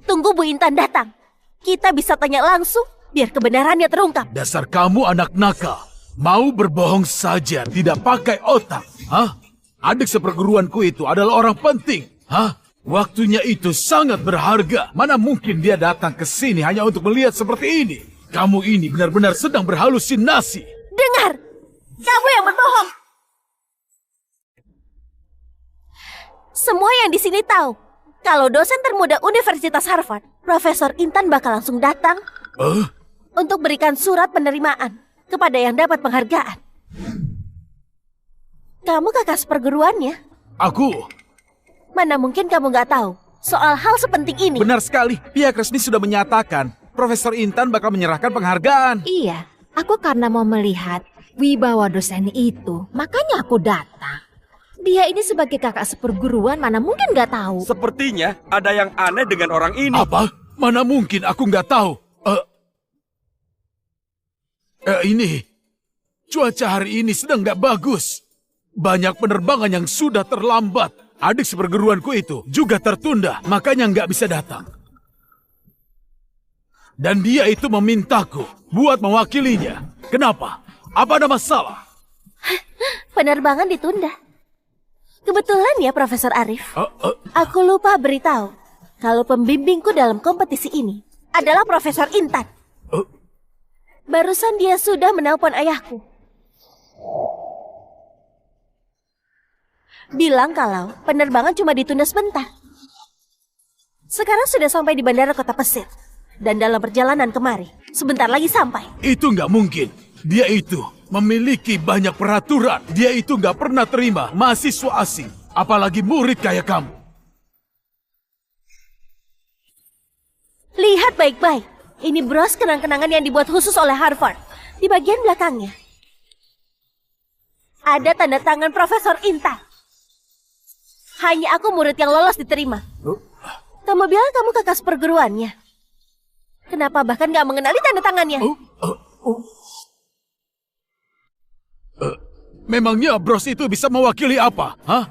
Tunggu Bu Intan datang. Kita bisa tanya langsung biar kebenarannya terungkap. Dasar kamu anak nakal. Mau berbohong saja, tidak pakai otak. Hah? Adik seperguruanku itu adalah orang penting. Hah? Waktunya itu sangat berharga. Mana mungkin dia datang ke sini hanya untuk melihat seperti ini? Kamu ini benar-benar sedang berhalusinasi. Dengar! Kamu yang berbohong! Semua yang di sini tahu kalau dosen termuda Universitas Harvard, Profesor Intan bakal langsung datang untuk berikan surat penerimaan kepada yang dapat penghargaan. Kamu kakak seperguruannya. Aku. Mana mungkin kamu nggak tahu soal hal sepenting ini? Benar sekali. Pihak resmi sudah menyatakan Profesor Intan bakal menyerahkan penghargaan. Iya, aku karena mau melihat wibawa dosen itu, makanya aku datang. Dia ini sebagai kakak seperguruan, mana mungkin nggak tahu. Sepertinya ada yang aneh dengan orang ini. Apa? Mana mungkin aku nggak tahu. Ini. Cuaca hari ini sedang nggak bagus. Banyak penerbangan yang sudah terlambat. Adik seperguruanku itu juga tertunda, makanya nggak bisa datang. Dan dia itu memintaku buat mewakilinya. Kenapa? Apa ada masalah? Penerbangan ditunda. Kebetulan ya Profesor Arif. Aku lupa beritahu kalau pembimbingku dalam kompetisi ini adalah Profesor Intan. Barusan dia sudah menelpon ayahku. Bilang kalau penerbangan cuma ditunda sebentar. Sekarang sudah sampai di bandara kota Pesir. Dan dalam perjalanan kemari, sebentar lagi sampai. Itu nggak mungkin. Dia itu memiliki banyak peraturan. Dia itu nggak pernah terima mahasiswa asing. Apalagi murid kayak kamu. Lihat baik-baik. Ini bros kenang-kenangan yang dibuat khusus oleh Harvard. Di bagian belakangnya ada tanda tangan Profesor Intan. Hanya aku murid yang lolos diterima. Kamu bilang kamu kakak perguruannya. Kenapa bahkan gak mengenali tanda tangannya? Memangnya bros itu bisa mewakili apa? Hah?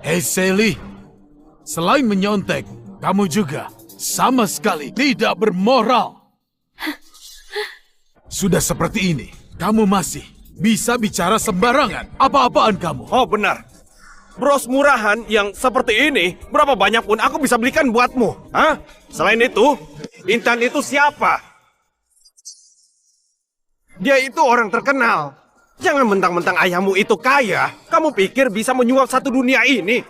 Hei Sally, selain menyontek, kamu juga sama sekali tidak bermoral. Sudah seperti ini, kamu masih bisa bicara sembarangan. Apa-apaan kamu? Oh benar. Bros murahan yang seperti ini, berapa banyak pun aku bisa belikan buatmu. Hah? Selain itu, Intan itu siapa? Dia itu orang terkenal. Jangan mentang-mentang ayahmu itu kaya, kamu pikir bisa menyuap satu dunia ini?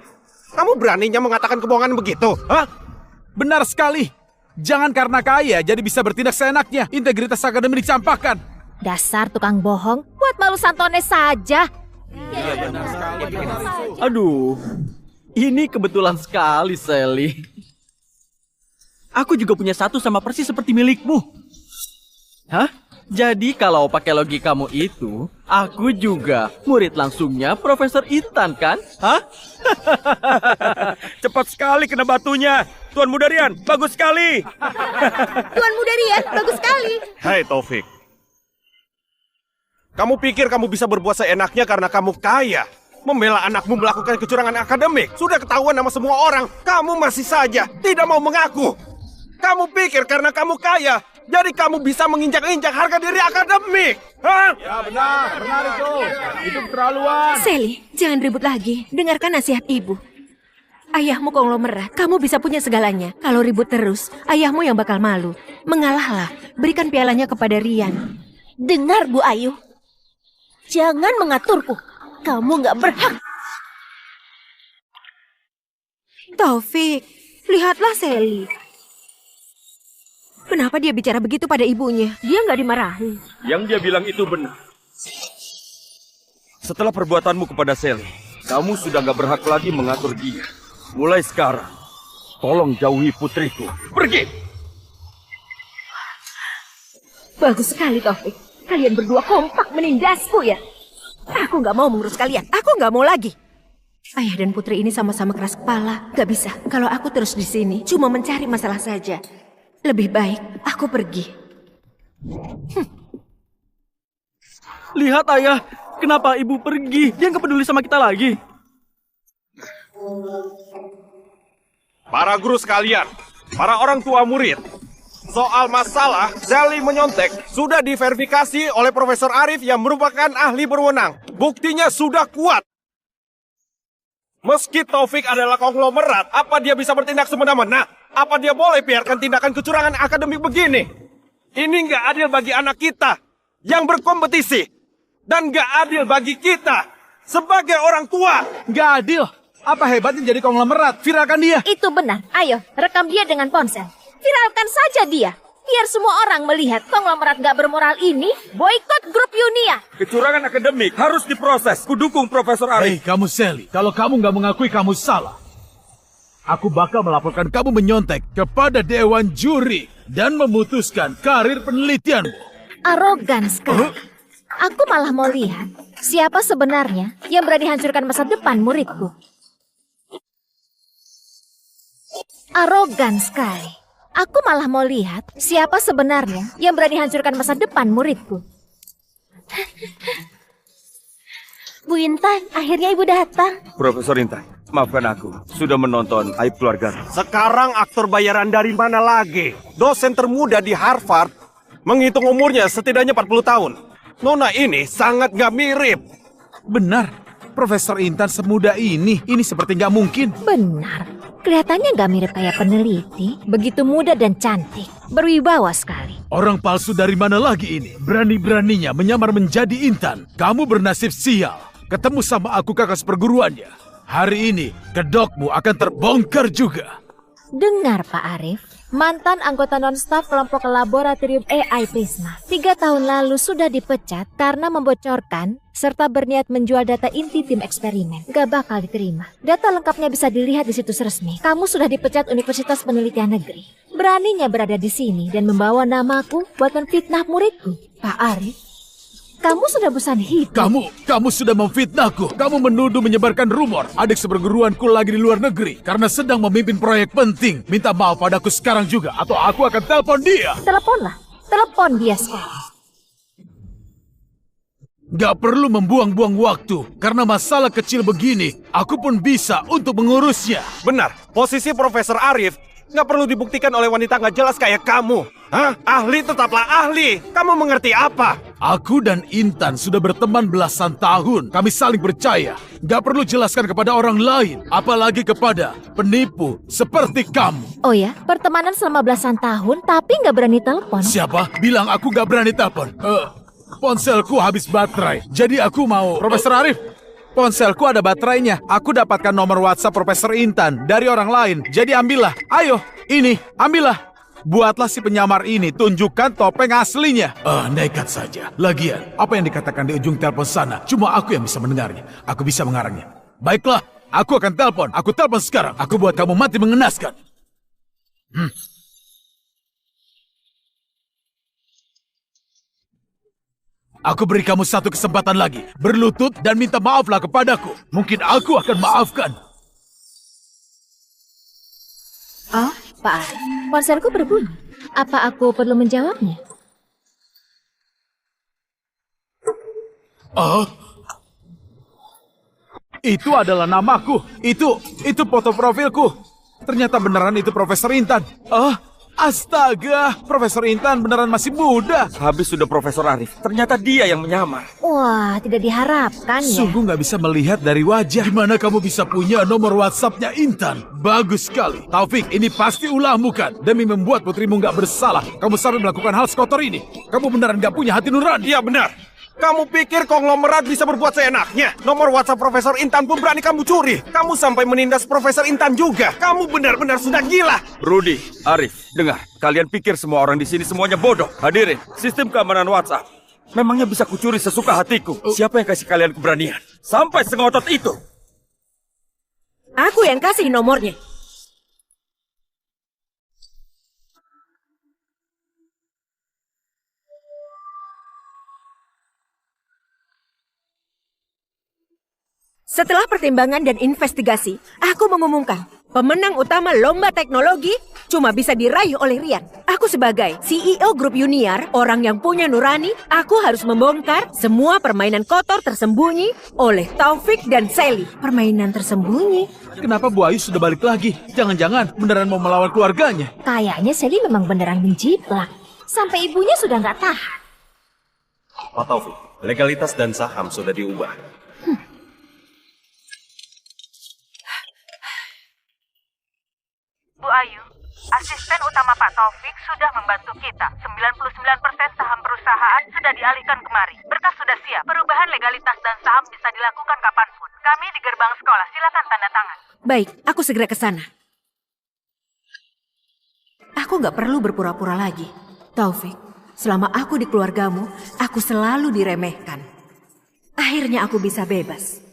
Kamu beraninya mengatakan kebohongan begitu? Hah? Benar sekali. Jangan karena kaya jadi bisa bertindak seenaknya. Integritas akademik dicampakkan. Dasar tukang bohong, buat malu Santones saja. Aduh, ini kebetulan sekali, Sally. Aku juga punya satu sama persis seperti milikmu. Hah? Jadi kalau pakai logikamu itu, aku juga murid langsungnya Profesor Intan kan? Hah? Cepat sekali kena batunya. Tuan Mudarian, bagus sekali. Tuan Mudarian, bagus sekali. Hai Taufik. Kamu pikir kamu bisa berbuat seenaknya karena kamu kaya? Membela anakmu melakukan kecurangan akademik. Sudah ketahuan sama semua orang. Kamu masih saja tidak mau mengaku. Kamu pikir karena kamu kaya, jadi kamu bisa menginjak-injak harga diri akademik. Hah? Ya benar itu. Itu keterlaluan. Sally, jangan ribut lagi. Dengarkan nasihat ibu. Ayahmu konglomerat, kamu bisa punya segalanya. Kalau ribut terus, ayahmu yang bakal malu. Mengalahlah, berikan pialanya kepada Rian. Dengar Bu Ayu. Jangan mengaturku. Kamu nggak berhak. Taufik, lihatlah Sally. Kenapa dia bicara begitu pada ibunya? Dia nggak dimarahi. Yang dia bilang itu benar. Setelah perbuatanmu kepada Sally, kamu sudah nggak berhak lagi mengatur dia. Mulai sekarang, tolong jauhi putriku. Pergi! Bagus sekali, Taufik. Kalian berdua kompak menindasku ya. Aku nggak mau mengurus kalian. Aku nggak mau lagi. Ayah dan putri ini sama-sama keras kepala. Gak bisa. Kalau aku terus di sini, cuma mencari masalah saja. Lebih baik aku pergi. Lihat ayah, kenapa ibu pergi? Dia nggak peduli sama kita lagi. Para guru sekalian, para orang tua murid, soal masalah Sally menyontek sudah diverifikasi oleh Profesor Arif yang merupakan ahli berwenang. Buktinya sudah kuat. Meski Taufik adalah konglomerat, apa dia bisa bertindak semena-mena? Apa dia boleh biarkan tindakan kecurangan akademik begini? Ini nggak adil bagi anak kita yang berkompetisi. Dan nggak adil bagi kita sebagai orang tua. Nggak adil. Apa hebatnya jadi konglomerat? Viralkan dia. Itu benar. Ayo, rekam dia dengan ponsel. Viralkan saja dia. Biar semua orang melihat konglomerat gak bermoral ini boikot grup Yunia. Kecurangan akademik harus diproses. Kudukung Profesor Arif. Hei kamu Sally, kalau kamu nggak mengakui kamu salah, aku bakal melaporkan kamu menyontek kepada Dewan Juri dan memutuskan karir penelitianmu. Arogan sekali. Aku malah mau lihat siapa sebenarnya yang berani hancurkan masa depan muridku. Arogan sekali. Aku malah mau lihat siapa sebenarnya yang berani hancurkan masa depan muridku. Bu Intan, akhirnya ibu datang. Profesor Intan, maafkan aku. Sudah menonton Aib Keluarga. Sekarang aktor bayaran dari mana lagi? Dosen termuda di Harvard menghitung umurnya setidaknya 40 tahun. Nona ini sangat gak mirip. Benar, Profesor Intan semuda ini seperti nggak mungkin. Benar. Kelihatannya nggak mirip kayak peneliti. Begitu muda dan cantik. Berwibawa sekali. Orang palsu dari mana lagi ini? Berani-beraninya menyamar menjadi Intan. Kamu bernasib sial. Ketemu sama aku kakak seperguruannya. Hari ini, kedokmu akan terbongkar juga. Dengar Pak Arif, mantan anggota non-staf kelompok laboratorium AI Prisma 3 tahun lalu sudah dipecat karena membocorkan serta berniat menjual data inti tim eksperimen. Gak bakal diterima. Data lengkapnya bisa dilihat di situs resmi. Kamu sudah dipecat Universitas Penelitian Negeri. Beraninya berada di sini dan membawa namaku buat menfitnah muridku. Pak Arif, kamu sudah bosan hidup. Kamu sudah memfitnahku. Kamu menuduh menyebarkan rumor adik seperguruanku lagi di luar negeri karena sedang memimpin proyek penting. Minta maaf padaku sekarang juga atau aku akan telepon dia. Teleponlah. Telepon dia sekarang. Gak perlu membuang-buang waktu. Karena masalah kecil begini, aku pun bisa untuk mengurusnya. Benar, posisi Profesor Arif nggak perlu dibuktikan oleh wanita nggak jelas kayak kamu. Hah? Ahli tetaplah ahli. Kamu mengerti apa? Aku dan Intan sudah berteman belasan tahun. Kami saling percaya. Gak perlu jelaskan kepada orang lain. Apalagi kepada penipu seperti kamu. Oh ya, pertemanan selama belasan tahun tapi nggak berani telepon. Siapa? Bilang aku gak berani telepon. Ponselku habis baterai. Jadi aku mau... Profesor Arif, ponselku ada baterainya. Aku dapatkan nomor WhatsApp Profesor Intan dari orang lain. Jadi ambillah. Ayo, ini, ambillah. Buatlah si penyamar ini, tunjukkan topeng aslinya. Nekat saja. Lagian, apa yang dikatakan di ujung telepon sana, cuma aku yang bisa mendengarnya. Aku bisa mengarangnya. Baiklah, aku akan telepon. Aku telepon sekarang. Aku buat kamu mati mengenaskan. Aku beri kamu satu kesempatan lagi. Berlutut dan minta maaflah kepadaku. Mungkin aku akan maafkan. Oh, Pak Arif, ponselku berbunyi. Apa aku perlu menjawabnya? Itu adalah namaku. Itu foto profilku. Ternyata beneran itu Profesor Intan. Astaga, Profesor Intan beneran masih muda. Habis sudah Profesor Arif, ternyata dia yang menyamar. Wah, tidak diharapkan ya. Sungguh nggak bisa melihat dari wajah. Gimana kamu bisa punya nomor WhatsApp-nya Intan? Bagus sekali. Taufik, ini pasti ulahmu kan? Demi membuat putrimu nggak bersalah, kamu sampai melakukan hal sekotor ini. Kamu beneran nggak punya hati nurani? Iya benar. Kamu pikir konglomerat bisa berbuat seenaknya? Nomor WhatsApp Profesor Intan pun berani kamu curi. Kamu sampai menindas Profesor Intan juga. Kamu benar-benar sudah gila. Rudy, Arif, dengar. Kalian pikir semua orang di sini semuanya bodoh? Hadirin, sistem keamanan WhatsApp. Memangnya bisa kucuri sesuka hatiku? Siapa yang kasih kalian keberanian? Sampai sengotot itu. Aku yang kasih nomornya. Setelah pertimbangan dan investigasi, aku mengumumkan pemenang utama lomba teknologi cuma bisa diraih oleh Rian. Aku sebagai CEO grup Uniar, orang yang punya nurani, aku harus membongkar semua permainan kotor tersembunyi oleh Taufik dan Sally. Permainan tersembunyi? Kenapa Bu Ayu sudah balik lagi? Jangan-jangan beneran mau melawan keluarganya. Kayaknya Sally memang beneran menjiplak. Sampai ibunya sudah nggak tahan. Pak Taufik, legalitas dan saham sudah diubah. Bu Ayu, asisten utama Pak Taufik sudah membantu kita. 99% saham perusahaan sudah dialihkan kemari. Berkas sudah siap. Perubahan legalitas dan saham bisa dilakukan kapanpun. Kami di gerbang sekolah. Silakan tanda tangan. Baik, aku segera ke sana. Aku nggak perlu berpura-pura lagi. Taufik, selama aku di keluargamu, aku selalu diremehkan. Akhirnya aku bisa bebas.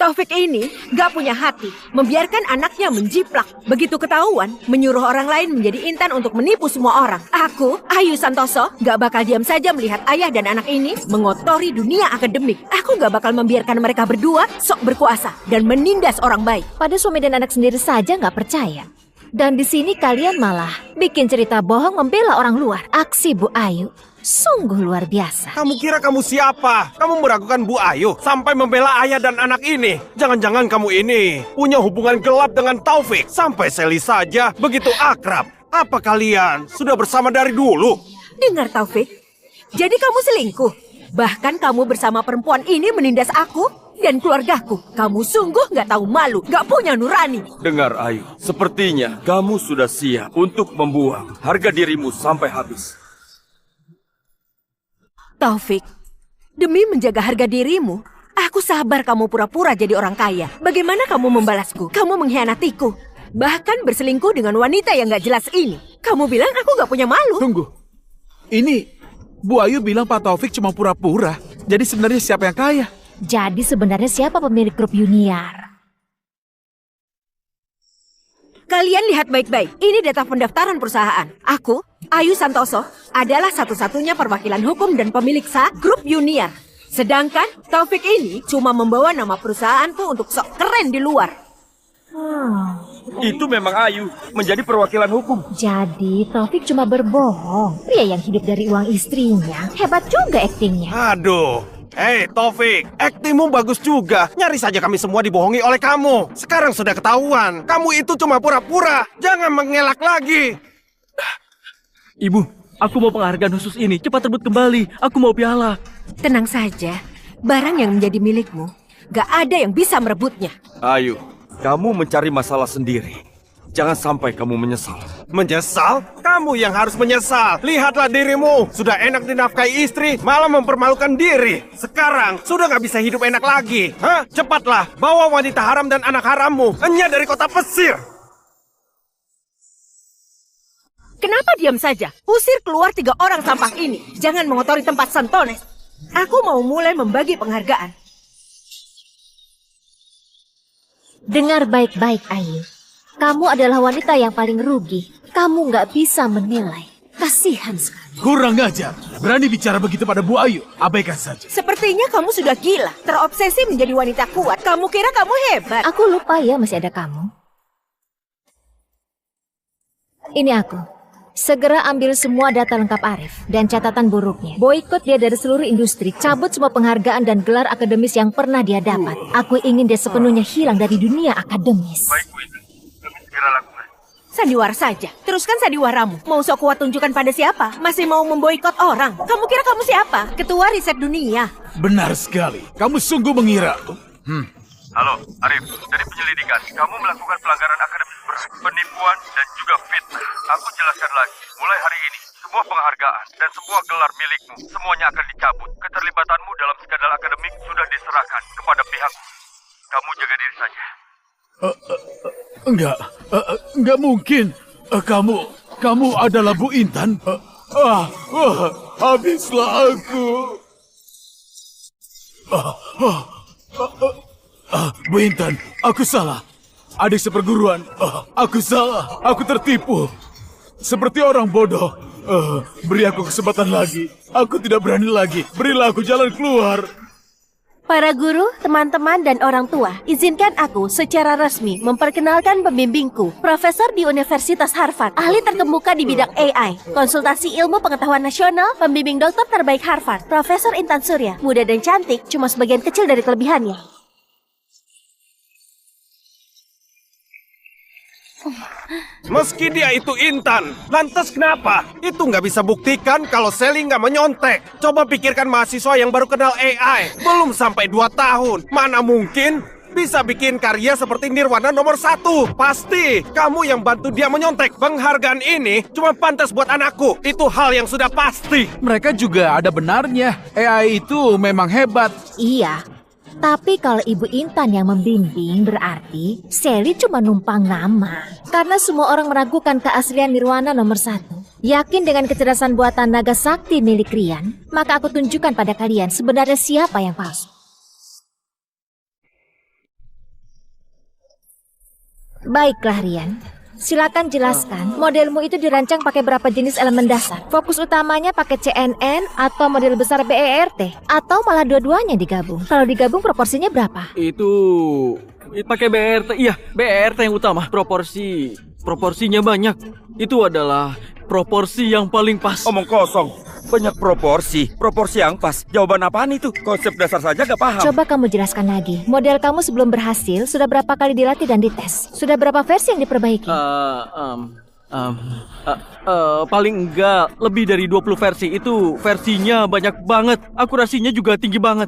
Taufik ini gak punya hati, membiarkan anaknya menjiplak. Begitu ketahuan, menyuruh orang lain menjadi intan untuk menipu semua orang. Aku, Ayu Santoso, gak bakal diam saja melihat ayah dan anak ini mengotori dunia akademik. Aku gak bakal membiarkan mereka berdua sok berkuasa dan menindas orang baik. Pada suami dan anak sendiri saja nggak percaya. Dan di sini kalian malah bikin cerita bohong membela orang luar. Aksi Bu Ayu sungguh luar biasa. Kamu kira kamu siapa? Kamu meragukan Bu Ayu sampai membela ayah dan anak ini. Jangan-jangan kamu ini punya hubungan gelap dengan Taufik. Sampai Sally saja begitu akrab. Apa kalian sudah bersama dari dulu? Dengar Taufik, jadi kamu selingkuh. Bahkan kamu bersama perempuan ini menindas aku. dan keluargaku. Kamu sungguh nggak tahu malu, nggak punya nurani. Dengar Ayu, sepertinya kamu sudah siap untuk membuang harga dirimu sampai habis. Taufik, demi menjaga harga dirimu, aku sabar kamu pura-pura jadi orang kaya. Bagaimana kamu membalasku? Kamu mengkhianatiku. Bahkan berselingkuh dengan wanita yang nggak jelas ini. Kamu bilang aku nggak punya malu. Tunggu. Ini, Bu Ayu bilang Pak Taufik cuma pura-pura. Jadi sebenarnya siapa yang kaya? Jadi sebenarnya siapa pemilik grup Junior? Kalian lihat baik-baik. Ini data pendaftaran perusahaan. Aku, Ayu Santoso, adalah satu-satunya perwakilan hukum dan pemilik sah grup Junior. Sedangkan Taufik ini cuma membawa nama perusahaanku untuk sok keren di luar. Itu memang Ayu, menjadi perwakilan hukum. Jadi Taufik cuma berbohong. Pria yang hidup dari uang istrinya. Hebat juga aktingnya. Aduh. Hei Taufik, aktingmu bagus juga. Nyaris saja kami semua dibohongi oleh kamu. Sekarang sudah ketahuan. Kamu itu cuma pura-pura. Jangan mengelak lagi. Ibu, aku mau penghargaan khusus ini. Cepat rebut kembali. Aku mau piala. Tenang saja, barang yang menjadi milikmu, gak ada yang bisa merebutnya. Ayu, kamu mencari masalah sendiri. Jangan sampai kamu menyesal. Menyesal? Kamu yang harus menyesal. Lihatlah dirimu. Sudah enak dinafkahi istri, malah mempermalukan diri. Sekarang sudah gak bisa hidup enak lagi. Hah? Cepatlah, bawa wanita haram dan anak harammu. Hanya dari kota Pesir. Kenapa diam saja? Usir keluar 3 orang sampah ini. Jangan mengotori tempat Santones. Aku mau mulai membagi penghargaan. Dengar baik-baik, Ayu. Kamu adalah wanita yang paling rugi. Kamu nggak bisa menilai. Kasihan sekali. Kurang ajar. Berani bicara begitu pada Bu Ayu. Abaikan saja. Sepertinya kamu sudah gila. Terobsesi menjadi wanita kuat. Kamu kira kamu hebat. Aku lupa ya masih ada kamu. Ini aku. Segera ambil semua data lengkap Arif dan catatan buruknya. Boikot dia dari seluruh industri. Cabut semua penghargaan dan gelar akademis yang pernah dia dapat. Aku ingin dia sepenuhnya hilang dari dunia akademis. Baik, Bu Intan. Kami segera lakukan. Sandiwara saja. Teruskan sandiwaramu. Mau sok kuat tunjukkan pada siapa? Masih mau memboikot orang? Kamu kira kamu siapa? Ketua riset dunia. Benar sekali. Kamu sungguh mengira. Halo, Arif. Dari penyelidikan, kamu melakukan pelanggaran akademis berat, penipuan, dan juga fitnah. Aku jelaskan lagi. Mulai hari ini, semua penghargaan dan semua gelar milikmu, semuanya akan dicabut. Keterlibatanmu dalam skandal akademik sudah diserahkan kepada pihakku. Kamu jaga diri saja. Enggak mungkin. Kamu adalah Bu Intan. Habislah aku. Bu Intan, aku salah. Adik seperguruan, aku salah. Aku tertipu. Seperti orang bodoh. Beri aku kesempatan lagi. Aku tidak berani lagi. Berilah aku jalan keluar. Para guru, teman-teman, dan orang tua, izinkan aku secara resmi memperkenalkan pembimbingku, profesor di Universitas Harvard, ahli terkemuka di bidang AI, konsultasi ilmu pengetahuan nasional, pembimbing dokter terbaik Harvard, Profesor Intan Surya. Muda dan cantik, cuma sebagian kecil dari kelebihannya. Meski dia itu Intan, lantas kenapa? Itu nggak bisa buktikan kalau Sally nggak menyontek. Coba pikirkan mahasiswa yang baru kenal AI, belum sampai 2 tahun. Mana mungkin bisa bikin karya seperti Nirwana nomor 1. Pasti kamu yang bantu dia menyontek. Penghargaan ini cuma pantas buat anakku. Itu hal yang sudah pasti. Mereka juga ada benarnya. AI itu memang hebat. Iya. Tapi kalau Ibu Intan yang membimbing berarti Sally cuma numpang nama. Karena semua orang meragukan keaslian Nirwana nomor 1. Yakin dengan kecerdasan buatan naga sakti milik Rian, maka aku tunjukkan pada kalian sebenarnya siapa yang palsu. Baiklah Rian, silakan jelaskan modelmu itu dirancang pakai berapa jenis elemen dasar. Fokus utamanya pakai CNN atau model besar BERT atau malah dua-duanya digabung. Kalau digabung proporsinya berapa? Itu pakai BRT. Iya, BRT yang utama. Proporsinya banyak. Itu adalah proporsi yang paling pas. Omong kosong. Banyak proporsi yang pas. Jawaban apaan itu? Konsep dasar saja gak paham. Coba kamu jelaskan lagi. Model kamu sebelum berhasil sudah berapa kali dilatih dan dites? Sudah berapa versi yang diperbaiki? Paling enggak lebih dari 20 versi. Itu versinya banyak banget. Akurasinya juga tinggi banget.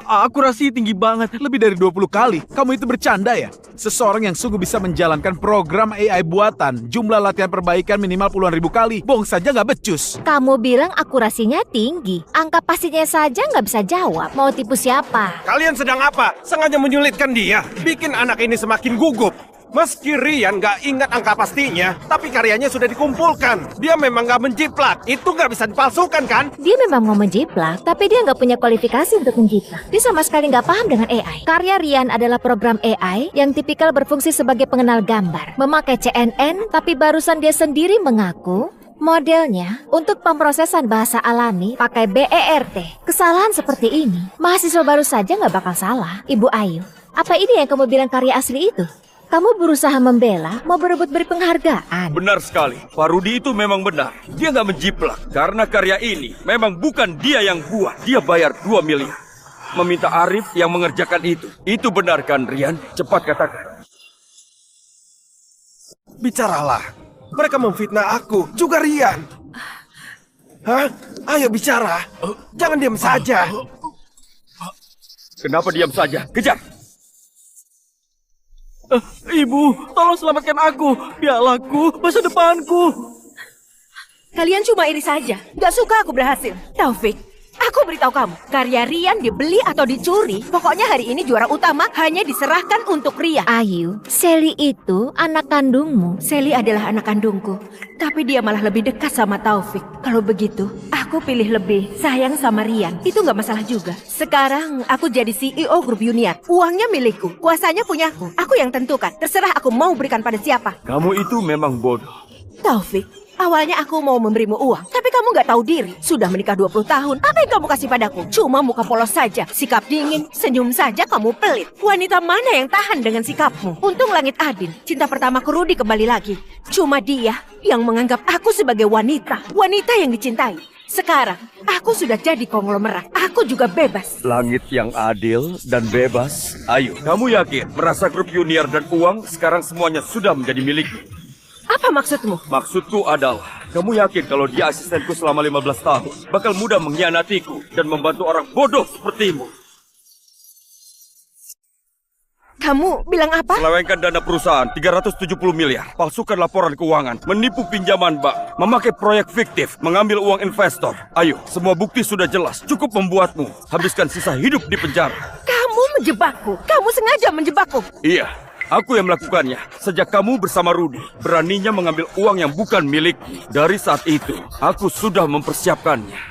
Akurasi tinggi banget. Lebih dari 20 kali? Kamu itu bercanda ya? Seseorang yang sungguh bisa menjalankan program AI buatan, jumlah latihan perbaikan minimal puluhan ribu kali, bohong saja nggak becus. Kamu bilang akurasinya tinggi. Angka pastinya saja nggak bisa jawab. Mau tipu siapa? Kalian sedang apa? Sengaja menyulitkan dia. Bikin anak ini semakin gugup. Meski Rian nggak ingat angka pastinya, tapi karyanya sudah dikumpulkan. Dia memang nggak menjiplak. Itu nggak bisa dipalsukan kan? Dia memang mau menjiplak, tapi dia nggak punya kualifikasi untuk menjiplak. Dia sama sekali nggak paham dengan AI. Karya Rian adalah program AI yang tipikal berfungsi sebagai pengenal gambar. Memakai CNN, tapi barusan dia sendiri mengaku modelnya untuk pemrosesan bahasa alami pakai BERT. Kesalahan seperti ini, mahasiswa baru saja nggak bakal salah. Ibu Ayu, apa ini yang kamu bilang karya asli itu? Kamu berusaha membela, mau berebut beri penghargaan. Benar sekali, Pak Rudi itu memang benar. Dia nggak menjiplak, karena karya ini memang bukan dia yang buat. Dia bayar 2 miliar. Meminta Arif yang mengerjakan itu. Itu benar kan, Rian? Cepat katakan. Bicaralah. Mereka memfitnah aku, juga Rian. Hah? Ayo bicara. Jangan diam saja. Kenapa diam saja? Kejar! Ibu, tolong selamatkan aku. Pialaku, masa depanku. Kalian cuma iri saja. Gak suka aku berhasil. Taufik, aku beritahu kamu. Karya Rian dibeli atau dicuri. Pokoknya hari ini juara utama hanya diserahkan untuk Rian. Ayu, Sally itu anak kandungmu. Sally adalah anak kandungku. Tapi dia malah lebih dekat sama Taufik. Kalau begitu, aku pilih lebih sayang sama Rian. Itu gak masalah juga. Sekarang aku jadi CEO grup Uniar. Uangnya milikku, kuasanya punyaku. Aku yang tentukan. Terserah aku mau berikan pada siapa. Kamu itu memang bodoh. Taufik, awalnya aku mau memberimu uang, tapi kamu gak tahu diri. Sudah menikah 20 tahun, apa yang kamu kasih padaku? Cuma muka polos saja, sikap dingin, senyum saja kamu pelit. Wanita mana yang tahan dengan sikapmu? Untung langit adil, cinta pertamaku Rudi kembali lagi. Cuma dia yang menganggap aku sebagai wanita yang dicintai. Sekarang, aku sudah jadi konglomerat. Aku juga bebas. Langit yang adil dan bebas. Ayo, kamu yakin merasa grup Uniar dan uang sekarang semuanya sudah menjadi milikmu? Apa maksudmu? Maksudku adalah, kamu yakin kalau dia asistenku selama 15 tahun bakal mudah mengkhianatiku dan membantu orang bodoh sepertimu? Kamu bilang apa? Selewengkan dana perusahaan 370 miliar, palsukan laporan keuangan, menipu pinjaman bank, memakai proyek fiktif, mengambil uang investor. Ayo, semua bukti sudah jelas. Cukup membuatmu habiskan sisa hidup di penjara. Kamu menjebakku. Kamu sengaja menjebakku. Iya. Aku yang melakukannya. Sejak kamu bersama Rudi, beraninya mengambil uang yang bukan milikmu. Dari saat itu, aku sudah mempersiapkannya.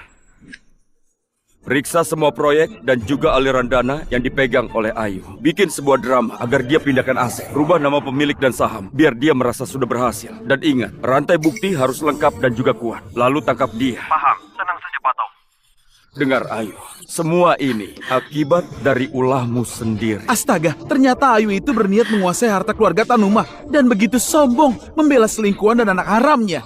Periksa semua proyek dan juga aliran dana yang dipegang oleh Ayu. Bikin sebuah drama agar dia pindahkan aset. Rubah nama pemilik dan saham, biar dia merasa sudah berhasil. Dan ingat, rantai bukti harus lengkap dan juga kuat. Lalu tangkap dia. Paham, tenang saja Pak Taufik. Dengar Ayu, semua ini akibat dari ulahmu sendiri. Astaga, ternyata Ayu itu berniat menguasai harta keluarga Tanuma dan begitu sombong membela selingkuhan dan anak haramnya.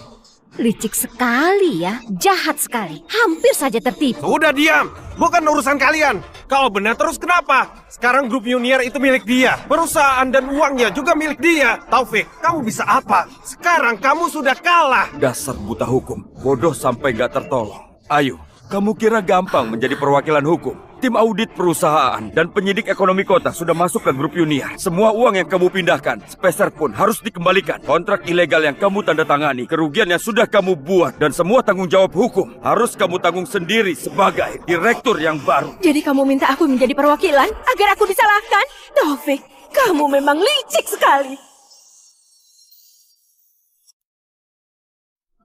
Licik sekali ya, jahat sekali. Hampir saja tertipu. Sudah diam, bukan urusan kalian. Kalau benar terus kenapa? Sekarang grup Uniar itu milik dia. Perusahaan dan uangnya juga milik dia. Taufik, kamu bisa apa? Sekarang kamu sudah kalah. Dasar buta hukum, bodoh sampai gak tertolong. Ayu, kamu kira gampang menjadi perwakilan hukum? Tim audit perusahaan dan penyidik ekonomi kota sudah masuk ke grup Uniar. Semua uang yang kamu pindahkan, sepeser pun harus dikembalikan. Kontrak ilegal yang kamu tanda tangani, kerugian yang sudah kamu buat, dan semua tanggung jawab hukum harus kamu tanggung sendiri sebagai direktur yang baru. Jadi kamu minta aku menjadi perwakilan agar aku disalahkan? Taufik, kamu memang licik sekali.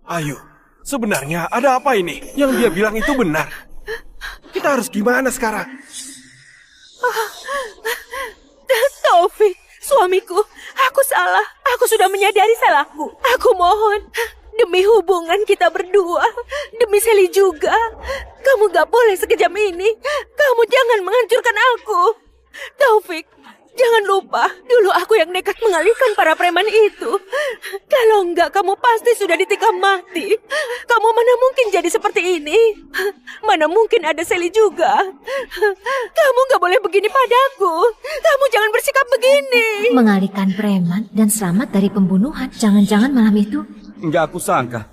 Ayo, sebenarnya ada apa ini? Yang dia bilang itu benar. Kita harus gimana sekarang? Taufik, suamiku, aku salah. Aku sudah menyadari salahku. Aku mohon, demi hubungan kita berdua, demi Sally juga, kamu gak boleh sekejam ini. Kamu jangan menghancurkan aku. Taufik, jangan lupa, dulu aku yang nekat mengalihkan para preman itu. Kalau enggak, kamu pasti sudah ditikam mati. Kamu mana mungkin jadi seperti ini? Mana mungkin ada Sally juga? Kamu gak boleh begini padaku. Kamu jangan bersikap begini. Mengalihkan preman dan selamat dari pembunuhan. Jangan-jangan malam itu Nggak aku sangka.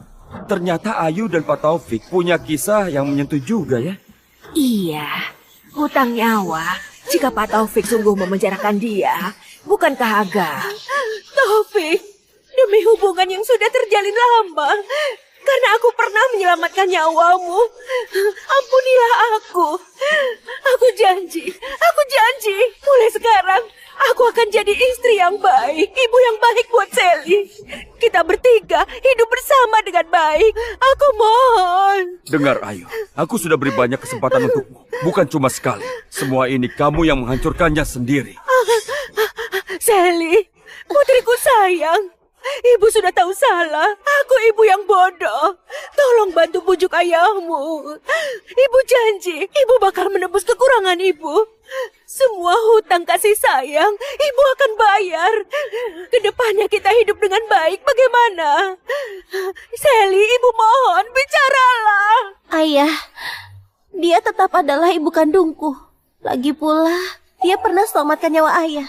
Ternyata Ayu dan Pak Taufik punya kisah yang menyentuh juga ya. Iya, hutang nyawa. Jika Pak Taufik sungguh memenjarakan dia, bukankah agak? Taufik, demi hubungan yang sudah terjalin lama, karena aku pernah menyelamatkan nyawamu, ampunilah aku. Aku janji, mulai sekarang aku akan jadi istri yang baik, ibu yang baik buat Sally. Kita bertiga hidup bersama dengan baik. Aku mohon. Dengar Ayu, aku sudah beri banyak kesempatan untukmu. Bukan cuma sekali. Semua ini kamu yang menghancurkannya sendiri. Sally, putriku sayang. Ibu sudah tahu salah. Aku ibu yang bodoh. Tolong bantu bujuk ayahmu. Ibu janji, ibu bakal menebus kekurangan ibu. Semua hutang kasih sayang, ibu akan bayar. Kedepannya kita hidup dengan baik, bagaimana? Sally, ibu mohon, bicaralah. Ayah, dia tetap adalah ibu kandungku. Lagi pula, dia pernah selamatkan nyawa ayah.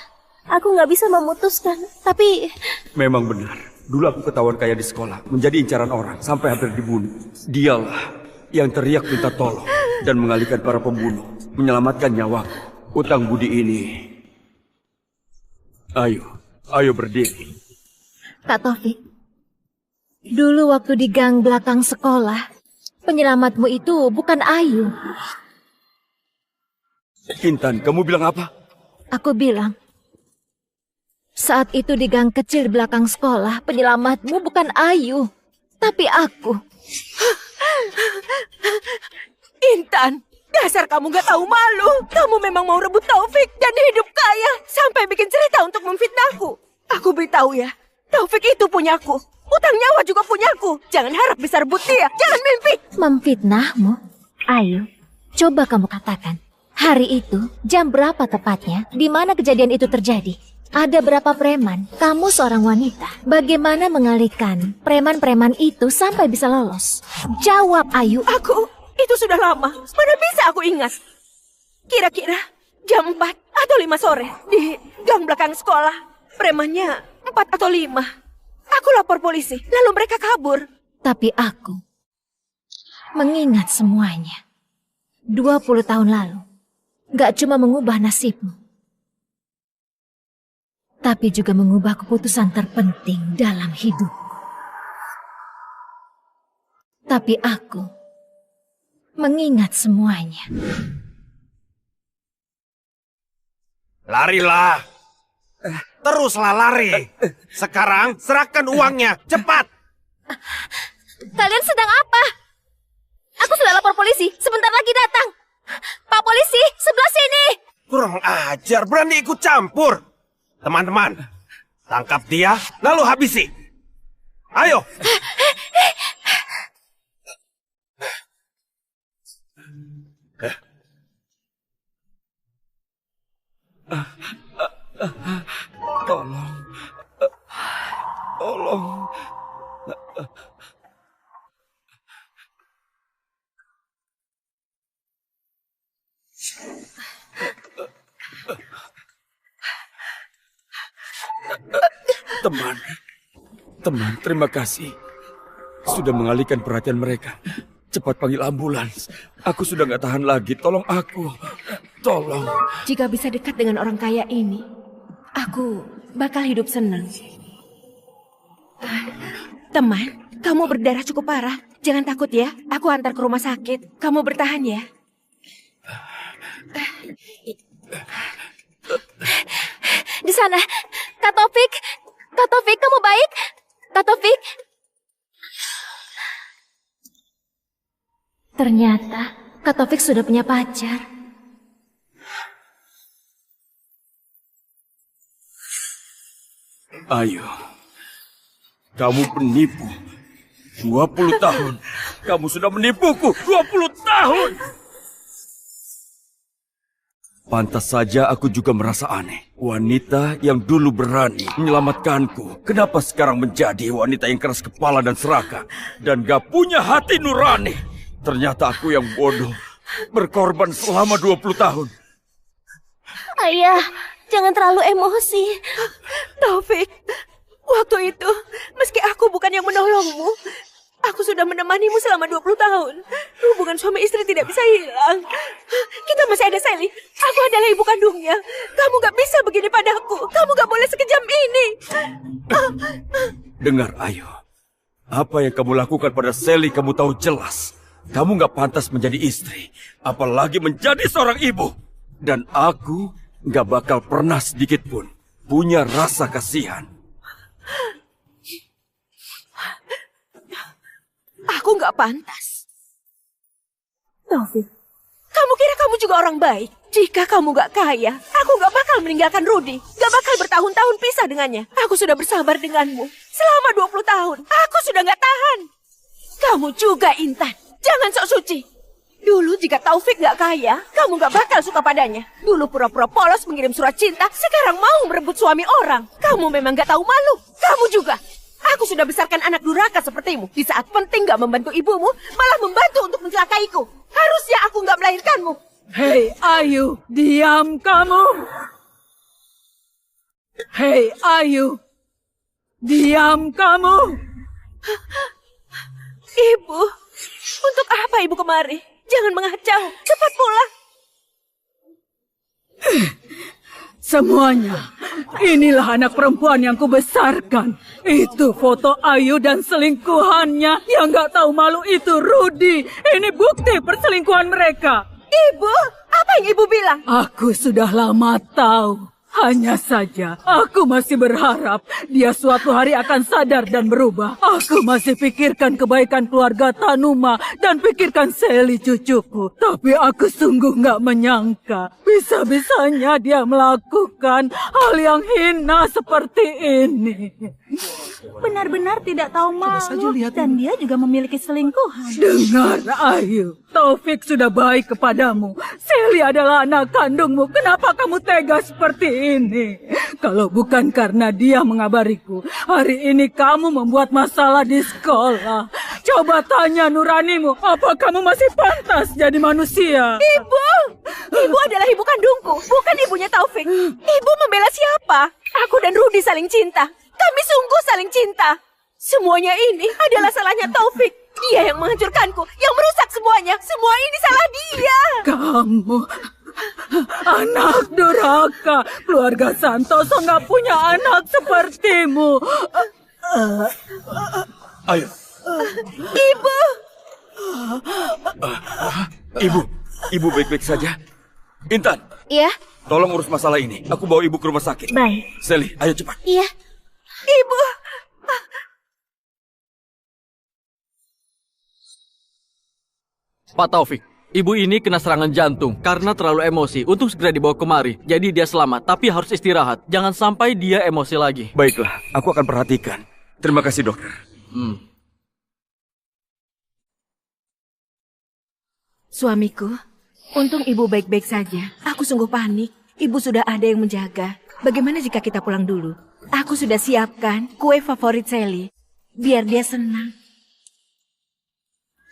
Aku nggak bisa memutuskan, tapi... Memang benar. Dulu aku ketahuan kaya di sekolah, menjadi incaran orang, sampai hampir dibunuh. Dialah yang teriak minta tolong dan mengalihkan para pembunuh, menyelamatkan nyawaku. Utang budi ini... Ayo berdiri. Kak Taufik, dulu waktu di gang belakang sekolah, penyelamatmu itu bukan Ayu. Intan, kamu bilang apa? Aku bilang, saat itu di gang kecil di belakang sekolah, penyelamatmu bukan Ayu, tapi aku. Intan, dasar kamu gak tahu malu. Kamu memang mau rebut Taufik dan hidup kaya sampai bikin cerita untuk memfitnahku. Aku beritahu ya, Taufik itu punyaku. Utang nyawa juga punyaku. Jangan harap bisa rebut dia. Jangan mimpi. Memfitnahmu? Ayu, coba kamu katakan. Hari itu, jam berapa tepatnya? Di mana kejadian itu terjadi? Ada berapa preman? Kamu seorang wanita. Bagaimana mengalihkan preman-preman itu sampai bisa lolos? Jawab, Ayu. Itu sudah lama. Mana bisa aku ingat? Kira-kira jam 4 atau 5 sore di gang belakang sekolah. Premannya 4 atau 5. Aku lapor polisi, lalu mereka kabur. Tapi aku mengingat semuanya. 20 tahun lalu, gak cuma mengubah nasibmu, tapi juga mengubah keputusan terpenting dalam hidupku. Tapi aku mengingat semuanya. Larilah. Teruslah lari. Sekarang serahkan uangnya, cepat. Kalian sedang apa? Aku sudah lapor polisi, sebentar lagi datang. Pak polisi, sebelah sini. Kurang ajar, berani ikut campur. Teman-teman, tangkap dia, lalu habisi. Ayo. Tolong. Teman, terima kasih. Sudah mengalihkan perhatian mereka. Cepat panggil ambulans. Aku sudah nggak tahan lagi. Tolong aku. Tolong. Jika bisa dekat dengan orang kaya ini, aku bakal hidup senang. Teman, kamu berdarah cukup parah. Jangan takut ya, aku antar ke rumah sakit. Kamu bertahan ya. Di sana, Kak Taufik. Kak Taufik, kamu baik? Kak Taufik. Ternyata Kak Taufik sudah punya pacar. Ayo. Kamu penipu. 20 tahun. Kamu sudah menipuku. 20 tahun. Pantas saja aku juga merasa aneh. Wanita yang dulu berani menyelamatkanku, kenapa sekarang menjadi wanita yang keras kepala dan serakah dan gak punya hati nurani? Ternyata aku yang bodoh, berkorban selama 20 tahun. Ayah, jangan terlalu emosi. Taufik, Waktu itu, meski aku bukan yang menolongmu, aku sudah menemanimu selama 20 tahun. Hubungan suami istri tidak bisa hilang. Kita masih ada Sally. Aku adalah ibu kandungnya. Kamu gak bisa begini padaku. Kamu gak boleh sekejam ini. Dengar, Ayu. Apa yang kamu lakukan pada Sally kamu tahu jelas. Kamu gak pantas menjadi istri. Apalagi menjadi seorang ibu. Dan aku gak bakal pernah sedikit pun punya rasa kasihan. Aku gak pantas. Taufik, kamu kira kamu juga orang baik? Jika kamu gak kaya, aku gak bakal meninggalkan Rudy. Gak bakal bertahun-tahun pisah dengannya. Aku sudah bersabar denganmu selama 20 tahun. Aku sudah gak tahan. Kamu juga, Intan. Jangan sok suci. Dulu jika Taufik gak kaya, kamu gak bakal suka padanya. Dulu pura-pura polos mengirim surat cinta, sekarang mau merebut suami orang. Kamu memang gak tahu malu. Kamu juga. Aku sudah besarkan anak durhaka sepertimu. Di saat penting gak membantu ibumu, malah membantu untuk mencelakaiku. Harusnya aku gak melahirkanmu. Hei Ayu, diam kamu. Hei Ayu, diam kamu. Ibu, untuk apa ibu kemari? Jangan mengacau, cepat pulang. Semuanya, inilah anak perempuan yang kubesarkan. Itu foto Ayu dan selingkuhannya. Yang gak tahu malu itu Rudy. Ini bukti perselingkuhan mereka. Ibu, apa yang ibu bilang? Aku sudah lama tahu. Hanya saja, aku masih berharap dia suatu hari akan sadar dan berubah. Aku masih pikirkan kebaikan keluarga Tanuma dan pikirkan Sally cucuku. Tapi aku sungguh nggak menyangka bisa-bisanya dia melakukan hal yang hina seperti ini. Benar-benar tidak tahu malu dan dia juga memiliki selingkuhan. Dengar, Ayu. Taufik sudah baik kepadamu. Sally adalah anak kandungmu. Kenapa kamu tega seperti ini? Kalau bukan karena dia mengabariku, hari ini kamu membuat masalah di sekolah. Coba tanya nuranimu, apa kamu masih pantas jadi manusia? Ibu! Ibu adalah ibu kandungku, bukan ibunya Taufik. Ibu membela siapa? Aku dan Rudy saling cinta. Kami sungguh saling cinta. Semuanya ini adalah salahnya Taufik. Dia yang menghancurkanku, yang merusak semuanya. Semua ini salah dia. Kamu anak durhaka. Keluarga Santoso nggak punya anak sepertimu. Ayo. Ibu. Ibu baik-baik saja. Intan. Iya. Tolong urus masalah ini. Aku bawa ibu ke rumah sakit. Baik. Sally, ayo cepat. Iya. Ibu. Pak Taufik, ibu ini kena serangan jantung karena terlalu emosi untuk segera dibawa kemari. Jadi dia selamat, tapi harus istirahat. Jangan sampai dia emosi lagi. Baiklah, aku akan perhatikan. Terima kasih, dokter. Suamiku, untung ibu baik-baik saja. Aku sungguh panik. Ibu sudah ada yang menjaga. Bagaimana jika kita pulang dulu? Aku sudah siapkan kue favorit Sally. Biar dia senang.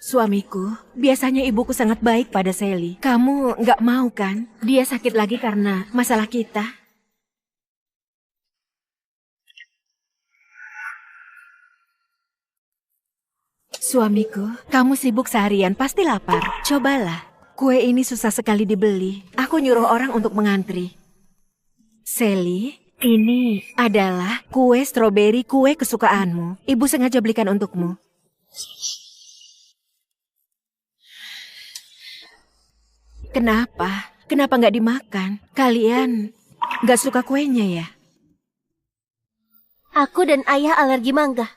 Suamiku, biasanya ibuku sangat baik pada Sally. Kamu nggak mau kan? Dia sakit lagi karena masalah kita. Suamiku, kamu sibuk seharian, pasti lapar. Cobalah. Kue ini susah sekali dibeli. Aku nyuruh orang untuk mengantri. Sally, ini adalah kue stroberi kue kesukaanmu. Ibu sengaja belikan untukmu. Kenapa? Kenapa nggak dimakan? Kalian nggak suka kuenya ya? Aku dan ayah alergi mangga.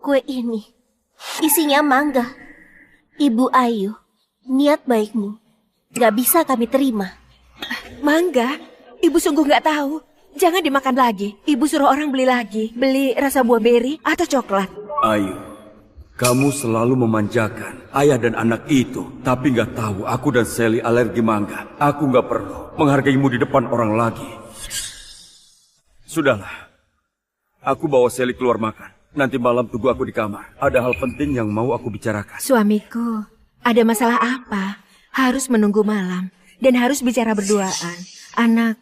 Kue ini isinya mangga. Ibu Ayu, niat baikmu nggak bisa kami terima. Mangga? Ibu sungguh nggak tahu. Jangan dimakan lagi. Ibu suruh orang beli lagi. Beli rasa buah beri atau coklat. Ayu, kamu selalu memanjakan ayah dan anak itu. Tapi nggak tahu aku dan Sally alergi mangga. Aku nggak perlu menghargaimu di depan orang lagi. Sudahlah. Aku bawa Sally keluar makan. Nanti malam tunggu aku di kamar. Ada hal penting yang mau aku bicarakan. Suamiku, ada masalah apa? Harus menunggu malam. Dan harus bicara berduaan. Anak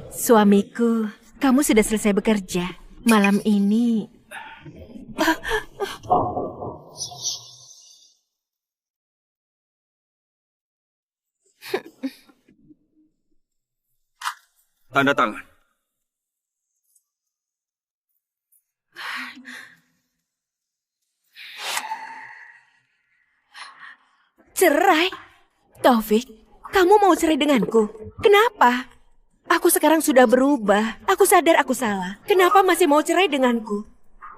Suamiku, kamu sudah selesai bekerja. Malam ini... Tanda tangan. Cerai? Taufik, kamu mau cerai denganku? Kenapa? Aku sekarang sudah berubah. Aku sadar aku salah. Kenapa masih mau cerai denganku?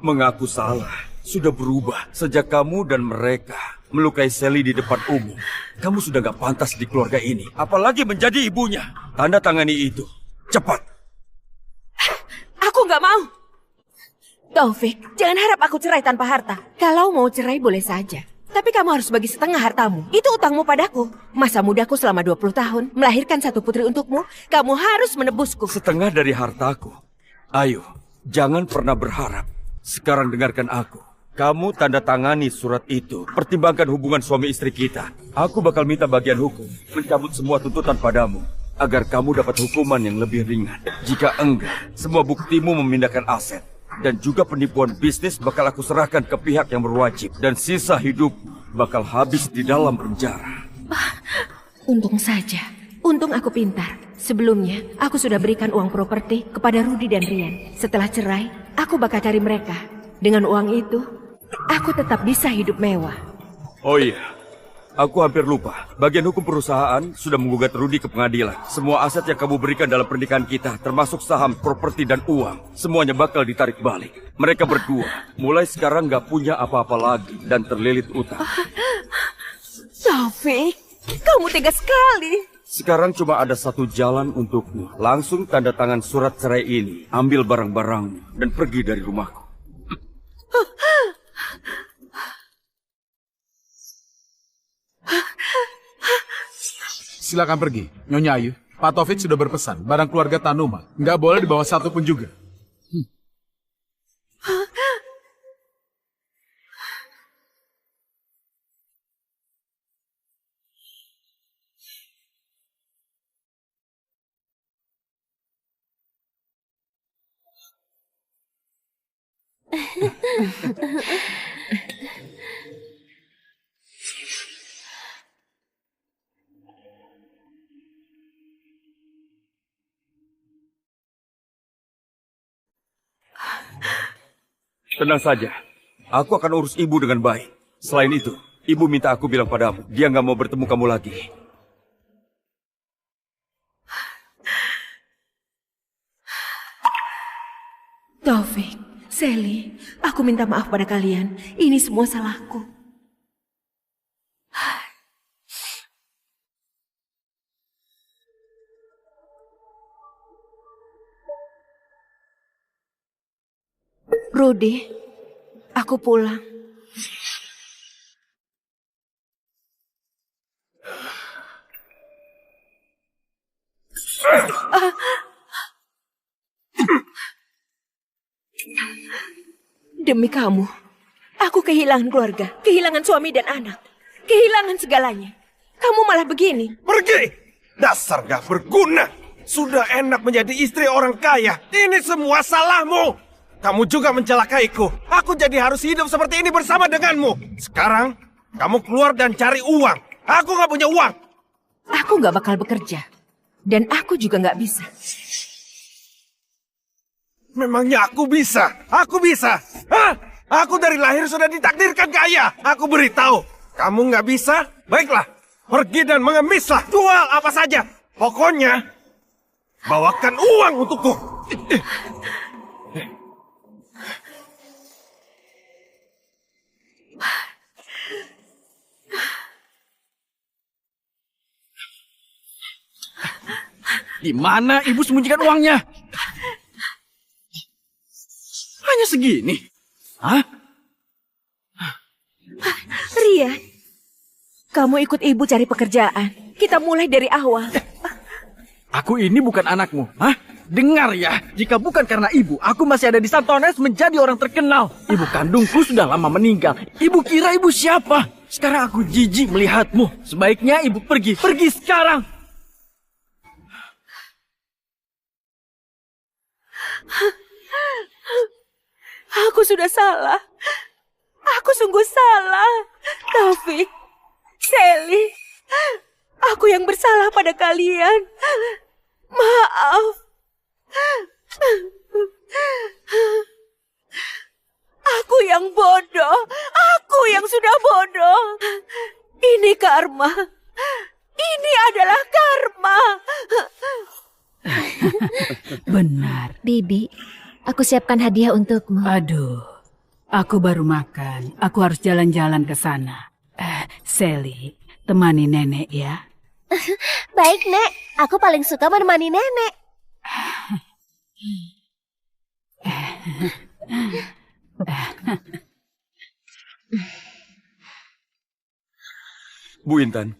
Mengaku salah. Sudah berubah sejak kamu dan mereka melukai Sally di depan umum. Kamu sudah gak pantas di keluarga ini. Apalagi menjadi ibunya. Tanda tangani itu. Cepat. Aku nggak mau. Taufik, jangan harap aku cerai tanpa harta. Kalau mau cerai boleh saja. Tapi kamu harus bagi setengah hartamu. Itu utangmu padaku. Masa mudaku selama 20 tahun, melahirkan satu putri untukmu, kamu harus menebusku. Setengah dari hartaku. Ayo, jangan pernah berharap. Sekarang dengarkan aku. Kamu tanda tangani surat itu. Pertimbangkan hubungan suami istri kita. Aku bakal minta bagian hukum. Mencabut semua tuntutan padamu. Agar kamu dapat hukuman yang lebih ringan. Jika enggak, semua buktimu memindahkan aset. Dan juga penipuan bisnis bakal aku serahkan ke pihak yang berwajib. Dan sisa hidup bakal habis di dalam penjara. Untung saja. Untung aku pintar. Sebelumnya, aku sudah berikan uang properti kepada Rudy dan Rian. Setelah cerai, aku bakal cari mereka. Dengan uang itu, aku tetap bisa hidup mewah. Oh iya, aku hampir lupa. Bagian hukum perusahaan sudah menggugat Rudy ke pengadilan. Semua aset yang kamu berikan dalam pernikahan kita, termasuk saham, properti, dan uang, semuanya bakal ditarik balik. Mereka berdua mulai sekarang gak punya apa-apa lagi dan terlilit utang. Taufik, kamu tega sekali. Sekarang cuma ada satu jalan untukmu. Langsung tanda tangan surat cerai ini, ambil barang-barangmu, dan pergi dari rumahku. Silakan pergi, Nyonya Ayu. Pak Taufik sudah berpesan, barang keluarga Tanuma nggak boleh dibawa satu pun juga. Tenang saja, aku akan urus ibu dengan baik. Selain itu, ibu minta aku bilang padamu, dia nggak mau bertemu kamu lagi. Taufik, Sally, aku minta maaf pada kalian. Ini semua salahku. Rudy, aku pulang. Demi kamu, aku kehilangan keluarga, kehilangan suami dan anak, kehilangan segalanya. Kamu malah begini. Pergi! Dasar gak berguna. Sudah enak menjadi istri orang kaya. Ini semua salahmu. Kamu juga mencelakaiku. Aku jadi harus hidup seperti ini bersama denganmu. Sekarang, kamu keluar dan cari uang. Aku gak punya uang. Aku gak bakal bekerja. Dan aku juga gak bisa. Memangnya aku bisa? Aku bisa? Hah? Aku dari lahir sudah ditakdirkan kaya. Aku beritahu. Kamu gak bisa? Baiklah. Pergi dan mengemislah. Jual apa saja. Pokoknya, bawakan uang untukku. Di mana ibu sembunyikan uangnya? Hanya segini? Hah? Rian, kamu ikut ibu cari pekerjaan. Kita mulai dari awal. Aku ini bukan anakmu. Hah? Dengar ya, jika bukan karena ibu, aku masih ada di Santones menjadi orang terkenal. Ibu kandungku sudah lama meninggal. Ibu kira ibu siapa? Sekarang aku jijik melihatmu. Sebaiknya ibu pergi. Pergi sekarang. Aku sudah salah. Aku sungguh salah. Taufik, Sally, aku yang bersalah pada kalian. Maaf. Aku yang bodoh. Aku yang sudah bodoh. Ini karma. Ini adalah karma. Benar. Bibi, aku siapkan hadiah untukmu. Aduh, aku baru makan. Aku harus jalan-jalan ke sana. Sally, temani nenek ya. Baik, Nek. Aku paling suka menemani nenek. Bu Intan,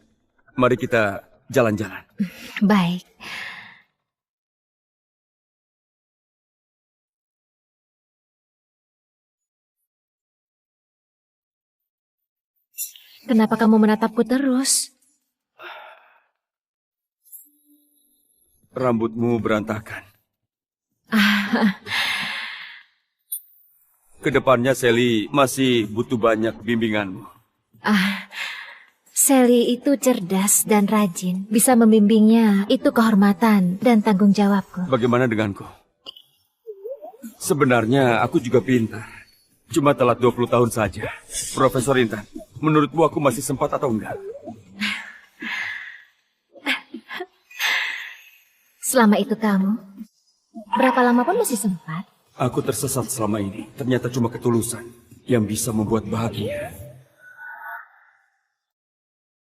mari kita jalan-jalan. Baik. Kenapa kamu menatapku terus? Rambutmu berantakan. Kedepannya Sally masih butuh banyak bimbinganmu. Sally itu cerdas dan rajin. Bisa membimbingnya, itu kehormatan dan tanggung jawabku. Bagaimana denganku? Sebenarnya aku juga pintar. Cuma telat 20 tahun saja. Profesor Intan, menurutmu aku masih sempat atau enggak? Selama itu kamu, berapa lama pun masih sempat. Aku tersesat selama ini. Ternyata cuma ketulusan yang bisa membuat bahagia.